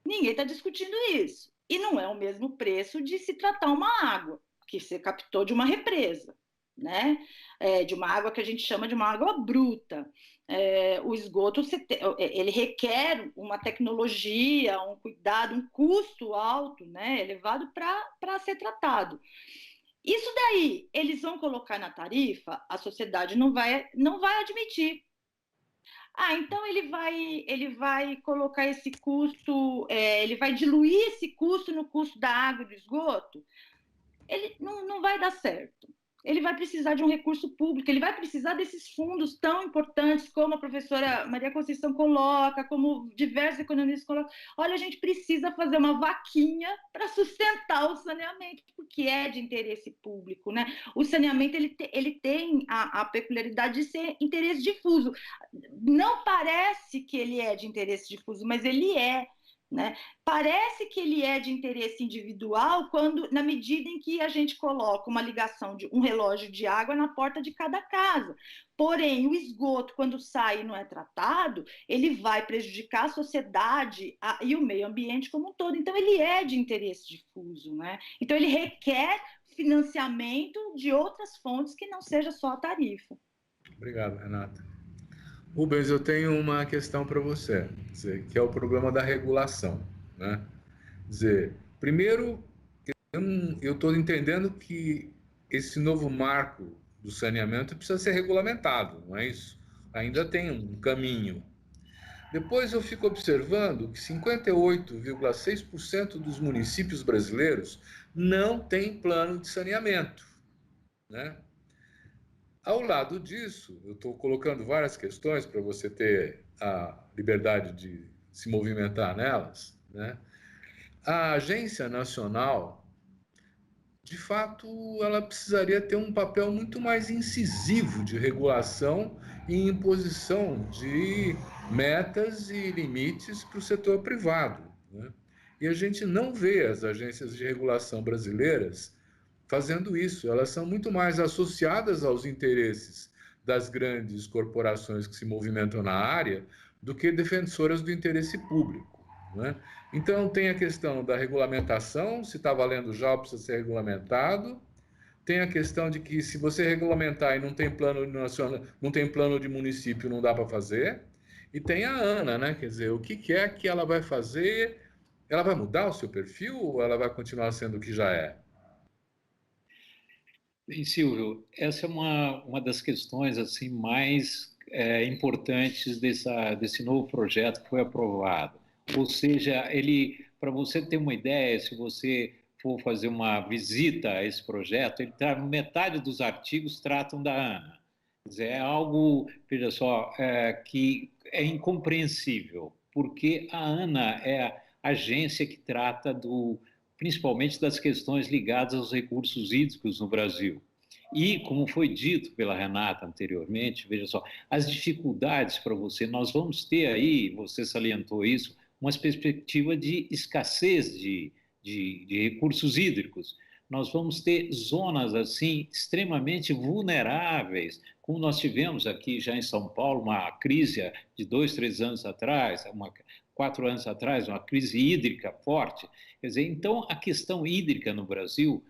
Ninguém está discutindo isso. E não é o mesmo preço de se tratar uma água que você captou de uma represa, né? De uma água que a gente chama de uma água bruta. O esgoto ele requer uma tecnologia, um cuidado, um custo alto, né? Elevado para ser tratado. Isso daí, eles vão colocar na tarifa, a sociedade não vai admitir. Então ele vai colocar esse custo, ele vai diluir esse custo no custo da água e do esgoto. Ele não vai dar certo. Ele vai precisar de um recurso público, ele vai precisar desses fundos tão importantes, como a professora Maria Conceição coloca, como diversos economistas colocam. Olha, a gente precisa fazer uma vaquinha para sustentar o saneamento, porque é de interesse público, né? O saneamento ele tem a peculiaridade de ser interesse difuso. Não parece que ele é de interesse difuso, mas ele é. Né? Parece que ele é de interesse individual na medida em que a gente coloca uma ligação de um relógio de água na porta de cada casa. Porém, o esgoto, quando sai e não é tratado, ele vai prejudicar a sociedade e o meio ambiente como um todo. Então, ele é de interesse difuso. Né? Então, ele requer financiamento de outras fontes que não seja só a tarifa. Obrigado, Renata. Rubens, eu tenho uma questão para você, que é o problema da regulação, né? Primeiro, eu estou entendendo que esse novo marco do saneamento precisa ser regulamentado, não é isso? Ainda tem um caminho. Depois eu fico observando que 58,6% dos municípios brasileiros não têm plano de saneamento, né? Ao lado disso, eu estou colocando várias questões para você ter a liberdade de se movimentar nelas, né? A Agência Nacional, de fato, ela precisaria ter um papel muito mais incisivo de regulação e imposição de metas e limites para o setor privado, né? E a gente não vê as agências de regulação brasileiras fazendo isso. Elas são muito mais associadas aos interesses das grandes corporações que se movimentam na área do que defensoras do interesse público, né? Então, tem a questão da regulamentação, se está valendo já ou precisa ser regulamentado. Tem a questão de que se você regulamentar e não tem plano nacional, não tem plano de município, não dá para fazer. E tem a Ana, né? Quer dizer, o que é que ela vai fazer? Ela vai mudar o seu perfil ou ela vai continuar sendo o que já é? Bem, Silvio, essa é uma das questões assim mais importantes desse novo projeto que foi aprovado. Ou seja, para você ter uma ideia, se você for fazer uma visita a esse projeto, metade dos artigos tratam da ANA. Quer dizer, é algo, veja só, que é incompreensível, porque a ANA é a agência que trata principalmente das questões ligadas aos recursos hídricos no Brasil. E, como foi dito pela Renata anteriormente, veja só, as dificuldades para nós vamos ter aí, você salientou isso, uma perspectiva de escassez de recursos hídricos. Nós vamos ter zonas assim extremamente vulneráveis, como nós tivemos aqui já em São Paulo, uma crise de 2, 3 anos atrás, 4 anos atrás, uma crise hídrica forte. Quer dizer, então, a questão hídrica no Brasil,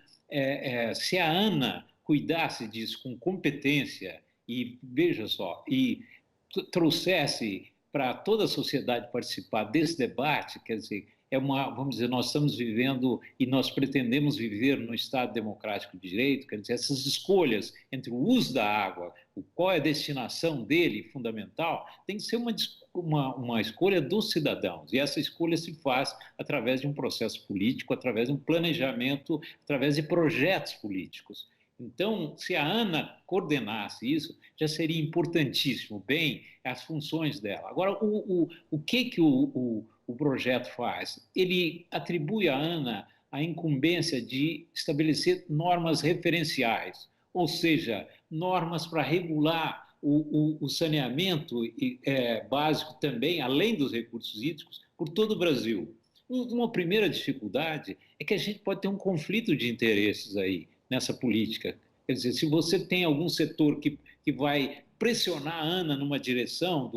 se a ANA cuidasse disso com competência e, veja só, e trouxesse para toda a sociedade participar desse debate, quer dizer, vamos dizer, nós estamos vivendo e nós pretendemos viver num Estado democrático de direito, quer dizer, essas escolhas entre o uso da água, qual é a destinação dele, fundamental, tem que ser uma escolha dos cidadãos, e essa escolha se faz através de um processo político, através de um planejamento, através de projetos políticos. Então, se a ANA coordenasse isso, já seria importantíssimo, bem, as funções dela. Agora, o que o o projeto faz? Ele atribui à ANA a incumbência de estabelecer normas referenciais, ou seja, normas para regular o saneamento básico também, além dos recursos hídricos, por todo o Brasil. Uma primeira dificuldade é que a gente pode ter um conflito de interesses aí nessa política. Quer dizer, se você tem algum setor que vai pressionar a ANA numa direção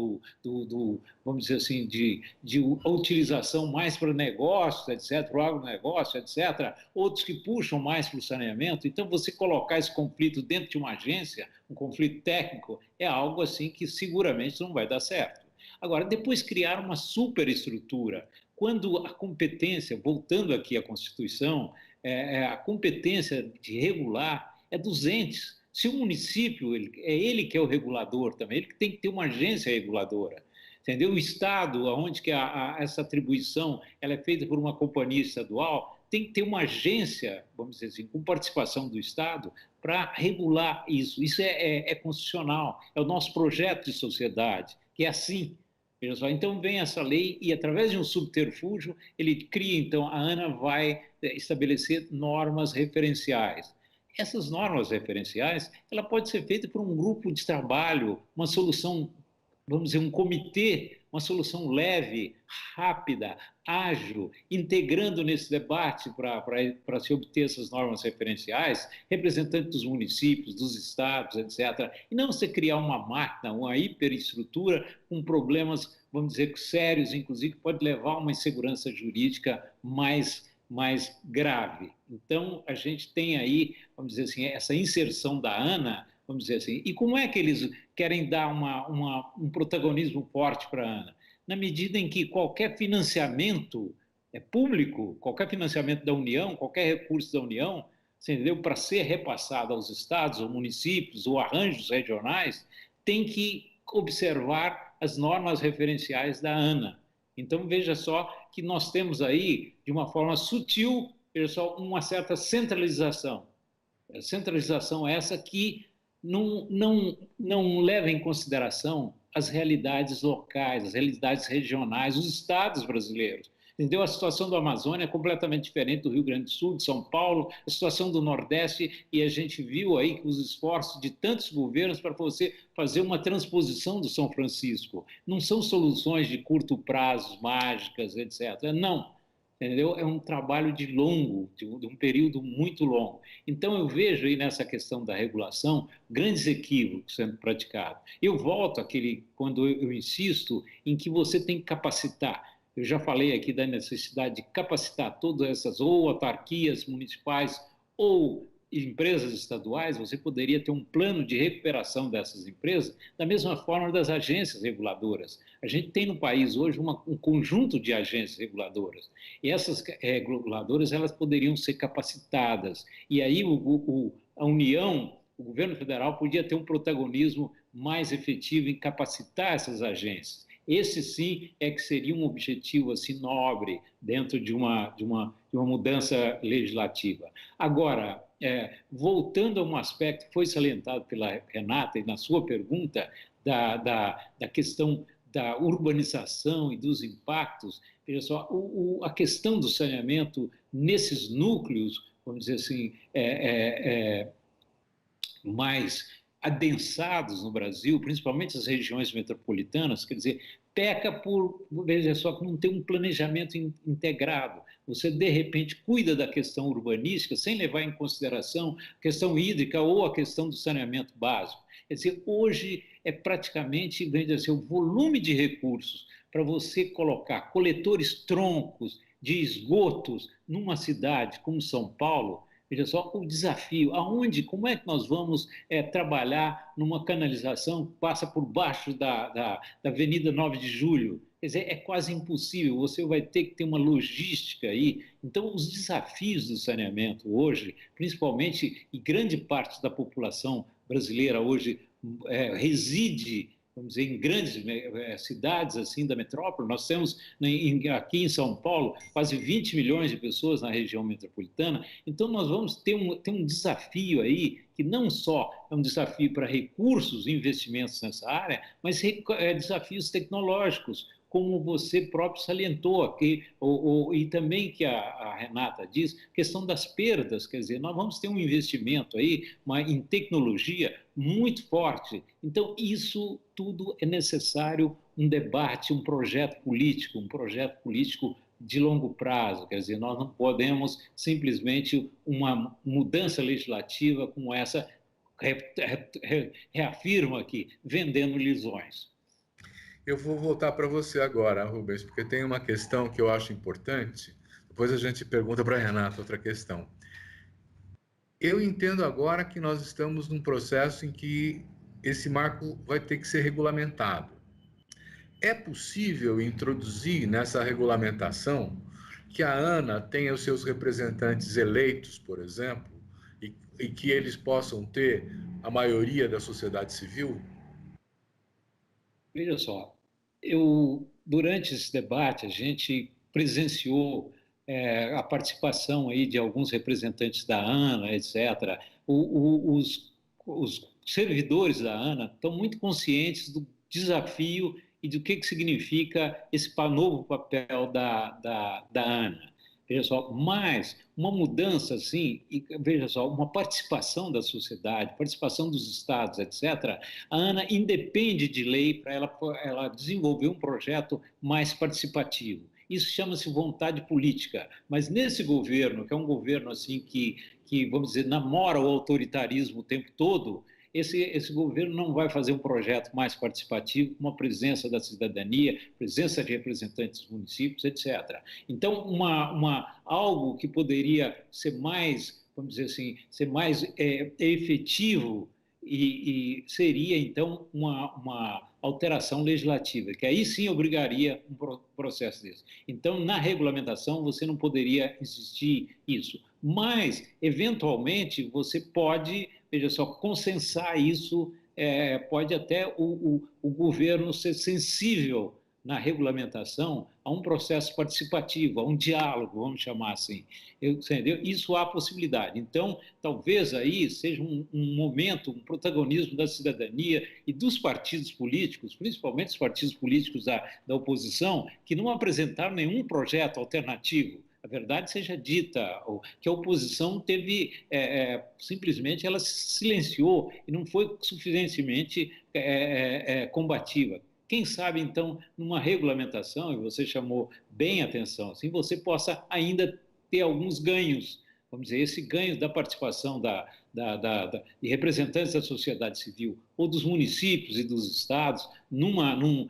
vamos dizer assim, de utilização mais para negócios, etc., para o agronegócio, etc., outros que puxam mais para o saneamento, então você colocar esse conflito dentro de uma agência, um conflito técnico, é algo assim que seguramente não vai dar certo. Agora, depois criar uma superestrutura, quando a competência, voltando aqui à Constituição, a competência de regular é dos entes. Se o município, é ele que é o regulador também, ele que tem que ter uma agência reguladora, entendeu? O Estado, onde que essa atribuição ela é feita por uma companhia estadual, tem que ter uma agência, vamos dizer assim, com participação do Estado, para regular isso. Isso é constitucional, é o nosso projeto de sociedade, que é assim. Veja só, então vem essa lei e, através de um subterfúgio, ele cria, então, a ANA vai estabelecer normas referenciais. Essas normas referenciais, ela pode ser feita por um grupo de trabalho, uma solução, vamos dizer, um comitê, uma solução leve, rápida, ágil, integrando nesse debate para se obter essas normas referenciais, representantes dos municípios, dos estados, etc. E não você criar uma máquina, uma hiperestrutura com problemas, vamos dizer, sérios, inclusive, que pode levar a uma insegurança jurídica mais grave. Então, a gente tem aí, vamos dizer assim, essa inserção da ANA, vamos dizer assim. E como é que eles querem dar um protagonismo forte para a ANA? Na medida em que qualquer financiamento público, qualquer financiamento da União, qualquer recurso da União, entendeu? Para ser repassado aos estados, ou municípios, ou arranjos regionais, tem que observar as normas referenciais da ANA. Então, veja só que nós temos aí, de uma forma sutil, veja só, uma certa centralização. A centralização essa que não leva em consideração as realidades locais, as realidades regionais, os estados brasileiros. Entendeu? A situação do Amazônia é completamente diferente do Rio Grande do Sul, de São Paulo, a situação do Nordeste, e a gente viu aí que os esforços de tantos governos para você fazer uma transposição do São Francisco não são soluções de curto prazo, mágicas, etc. Não, entendeu? É um trabalho de um período muito longo. Então, eu vejo aí nessa questão da regulação grandes equívocos sendo praticados. Eu volto quando eu insisto em que você tem que capacitar. Eu já falei aqui da necessidade de capacitar todas essas, ou autarquias municipais, ou empresas estaduais. Você poderia ter um plano de recuperação dessas empresas, da mesma forma das agências reguladoras. A gente tem no país hoje um conjunto de agências reguladoras, e essas reguladoras elas poderiam ser capacitadas, e aí a União, o governo federal, podia ter um protagonismo mais efetivo em capacitar essas agências. Esse sim é que seria um objetivo assim nobre dentro de uma mudança legislativa. Agora, voltando a um aspecto que foi salientado pela Renata e na sua pergunta da questão da urbanização e dos impactos, veja só, a questão do saneamento nesses núcleos, vamos dizer assim, mais adensados no Brasil, principalmente as regiões metropolitanas, quer dizer, peca por, veja só, que não tem um planejamento integrado. Você, de repente, cuida da questão urbanística sem levar em consideração a questão hídrica ou a questão do saneamento básico. Quer dizer, hoje é praticamente, veja assim, o volume de recursos para você colocar coletores troncos de esgotos numa cidade como São Paulo. Veja só o desafio, como é que nós vamos trabalhar numa canalização que passa por baixo da Avenida 9 de Julho? Quer dizer, é quase impossível, você vai ter que ter uma logística aí. Então, os desafios do saneamento hoje, principalmente, e grande parte da população brasileira hoje reside, vamos dizer, em grandes cidades assim da metrópole. Nós temos aqui em São Paulo quase 20 milhões de pessoas na região metropolitana. Então nós vamos ter um desafio aí que não só é um desafio para recursos e investimentos nessa área, mas desafios tecnológicos. como você próprio salientou aqui, e também que a Renata diz, questão das perdas, quer dizer, nós vamos ter um investimento aí em tecnologia muito forte. Então, isso tudo é necessário um debate, um projeto político de longo prazo, quer dizer, nós não podemos simplesmente uma mudança legislativa como essa reafirma aqui, vendendo ilusões. Eu vou voltar para você agora, Rubens, porque tem uma questão que eu acho importante. Depois a gente pergunta para a Renata outra questão. Eu entendo agora que nós estamos num processo em que esse marco vai ter que ser regulamentado. É possível introduzir nessa regulamentação que a ANA tenha os seus representantes eleitos, por exemplo, e que eles possam ter a maioria da sociedade civil? Veja só, durante esse debate, a gente presenciou a participação aí de alguns representantes da ANA, etc. Os servidores da ANA estão muito conscientes do desafio e do que significa esse novo papel da ANA. Veja só, mas uma mudança assim, e veja só, uma participação da sociedade, participação dos estados, etc., a ANA independe de lei para ela desenvolver um projeto mais participativo. Isso chama-se vontade política. Mas nesse governo, que é um governo assim que vamos dizer, namora o autoritarismo o tempo todo, esse governo não vai fazer um projeto mais participativo, com uma presença da cidadania, presença de representantes dos municípios, etc. Então, algo que poderia ser mais, vamos dizer assim, ser mais efetivo e seria, então, uma alteração legislativa, que aí sim obrigaria um processo desse. Então, na regulamentação, você não poderia existir isso. Mas, eventualmente, você pode, veja só, consensar isso, pode até o governo ser sensível na regulamentação a um processo participativo, a um diálogo, vamos chamar assim. Entendeu? Isso há possibilidade. Então, talvez aí seja um momento, um protagonismo da cidadania e dos partidos políticos, principalmente os partidos políticos da oposição, que não apresentaram nenhum projeto alternativo. A verdade seja dita, que a oposição teve, simplesmente, ela se silenciou e não foi suficientemente combativa. Quem sabe, então, numa regulamentação, e você chamou bem a atenção, assim, você possa ainda ter alguns ganhos, vamos dizer, esse ganho da participação de representantes da sociedade civil ou dos municípios e dos estados num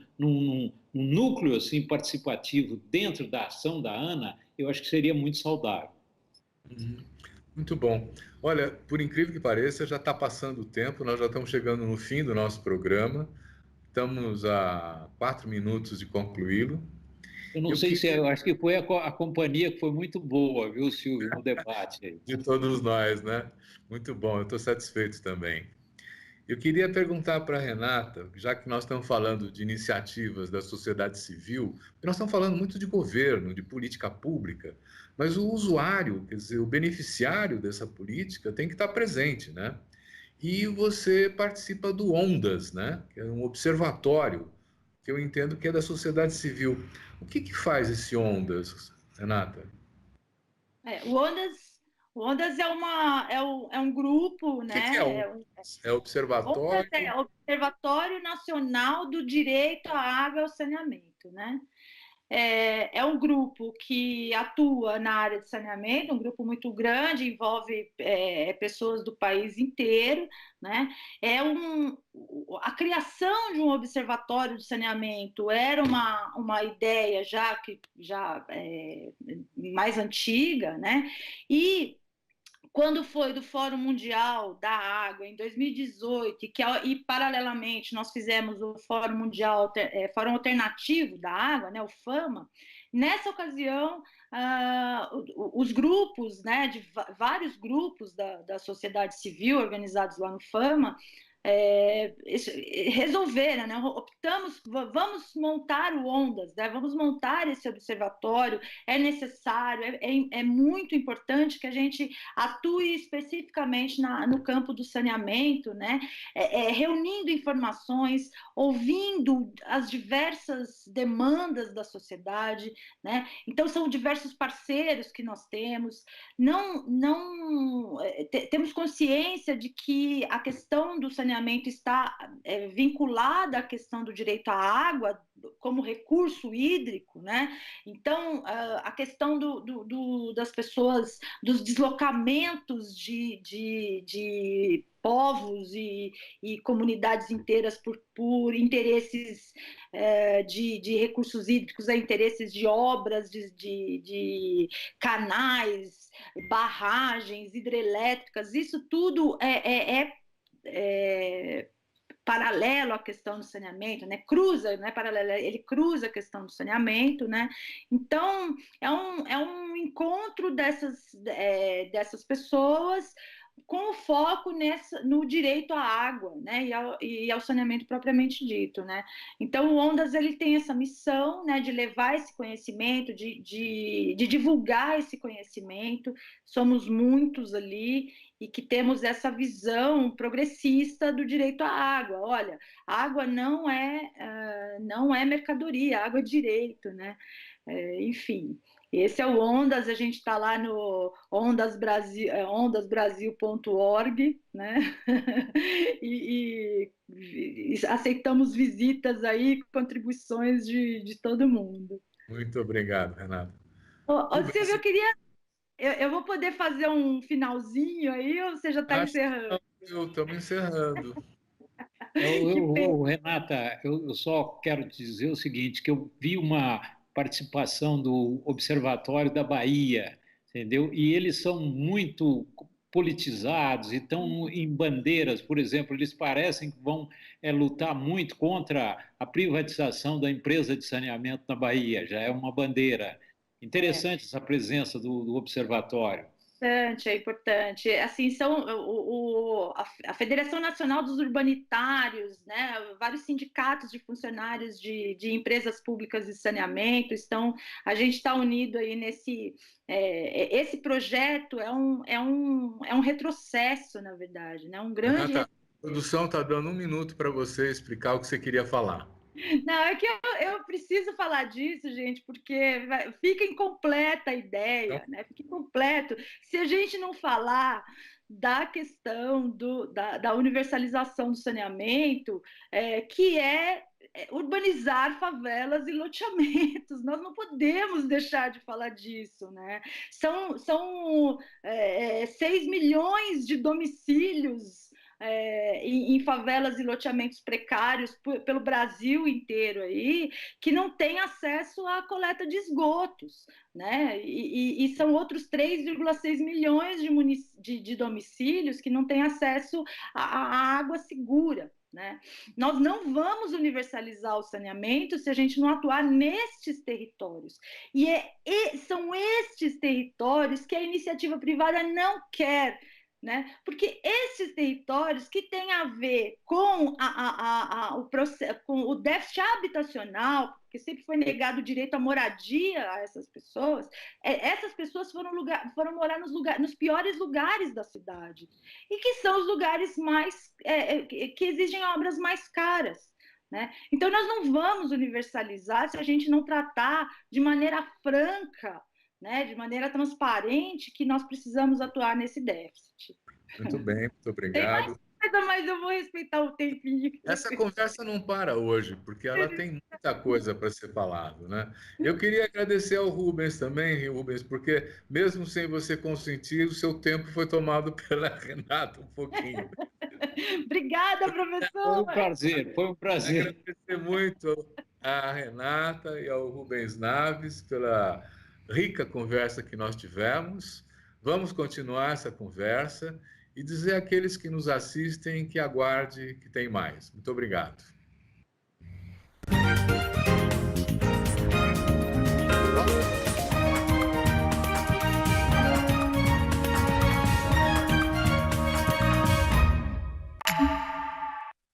núcleo assim, participativo dentro da ação da ANA, eu acho que seria muito saudável. Muito bom. Olha, por incrível que pareça, já está passando o tempo, nós já estamos chegando no fim do nosso programa. Estamos a 4 minutos de concluí-lo. Eu não sei se eu acho que foi a companhia que foi muito boa, viu, Silvio, no debate aí. De todos nós, né? Muito bom, eu estou satisfeito também. Eu queria perguntar para a Renata, já que nós estamos falando de iniciativas da sociedade civil, nós estamos falando muito de governo, de política pública, mas o usuário, quer dizer, o beneficiário dessa política tem que estar presente, né? E você participa do ONDAS, né? Que é um observatório que eu entendo que é da sociedade civil. O que faz esse ONDAS, Renata? O ONDAS é um grupo, né? Que é o ONDAS? É Observatório? É o Observatório Nacional do Direito à Água e ao Saneamento, né? É um grupo que atua na área de saneamento, um grupo muito grande, envolve pessoas do país inteiro, né? A criação de um observatório de saneamento era uma ideia já mais antiga, né? E quando foi do Fórum Mundial da Água, em 2018, e paralelamente nós fizemos o Fórum Mundial, Fórum Alternativo da Água, né, o FAMA, nessa ocasião, os grupos, né, vários grupos da sociedade civil organizados lá no FAMA, resolveram, né? Optamos, vamos montar o Ondas, né? Vamos montar esse observatório, é necessário, é muito importante que a gente atue especificamente no campo do saneamento, né? Reunindo informações, ouvindo as diversas demandas da sociedade, né? Então, são diversos parceiros que nós temos, temos consciência de que a questão do saneamento está vinculada à questão do direito à água como recurso hídrico, né? Então, a questão das pessoas, dos deslocamentos de povos e comunidades inteiras por interesses de recursos hídricos, a interesses de obras, de canais, barragens hidrelétricas, isso tudo paralelo à questão do saneamento, né? Cruza, né? Paralelo, ele cruza a questão do saneamento, né? Então, é um encontro dessas pessoas com o foco no direito à água, né, e ao saneamento propriamente dito, né. Então, o Ondas ele tem essa missão, né, de levar esse conhecimento, de divulgar esse conhecimento. Somos muitos ali e que temos essa visão progressista do direito à água. Olha, a água não é mercadoria, a água é direito, né. Enfim. Esse é o Ondas, a gente está lá no ondasbrasil.org, né? e aceitamos visitas aí, contribuições de todo mundo. Muito obrigado, Renato. Silvio, eu vou poder fazer um finalzinho aí, ou você já está encerrando? Eu estou encerrando. Renata, eu só quero dizer o seguinte, que eu vi uma participação do Observatório da Bahia, entendeu? E eles são muito politizados e estão em bandeiras, por exemplo, eles parecem que vão lutar muito contra a privatização da empresa de saneamento na Bahia, já é uma bandeira. Interessante essa presença do observatório. É importante. Assim, são a Federação Nacional dos Urbanitários, né, vários sindicatos de funcionários de empresas públicas de saneamento a gente está unido aí esse projeto é um retrocesso, na verdade, né, um grande... Renata, a produção está dando 1 minuto para você explicar o que você queria falar. Não, é que eu preciso falar disso, gente, porque fica incompleta a ideia, né? Fica incompleto. Se a gente não falar da questão da universalização do saneamento, que é urbanizar favelas e loteamentos. Nós não podemos deixar de falar disso, né? São 6 milhões de domicílios em favelas e loteamentos precários pelo Brasil inteiro aí, que não tem acesso à coleta de esgotos, né? E são outros 3,6 milhões de domicílios que não têm acesso à água segura. Né? Nós não vamos universalizar o saneamento se a gente não atuar nestes territórios. E são estes territórios que a iniciativa privada não quer. Né? Porque esses territórios que têm a ver com com o déficit habitacional, porque sempre foi negado o direito à moradia a essas pessoas foram morar nos piores lugares da cidade, e que são os lugares que exigem obras mais caras. Né? Então, nós não vamos universalizar se a gente não tratar de maneira franca, né, de maneira transparente, que nós precisamos atuar nesse déficit. Muito bem, muito obrigado. Tem mais coisa, mas eu vou respeitar o tempinho. Essa conversa não para hoje, porque ela tem muita coisa para ser falado, né? Eu queria agradecer ao Rubens também, Rubens, porque mesmo sem você consentir, o seu tempo foi tomado pela Renata um pouquinho. Obrigada, professor. Foi um prazer, foi um prazer. Agradecer muito à Renata e ao Rubens Naves pela rica conversa que nós tivemos. Vamos continuar essa conversa e dizer àqueles que nos assistem que aguarde que tem mais. Muito obrigado.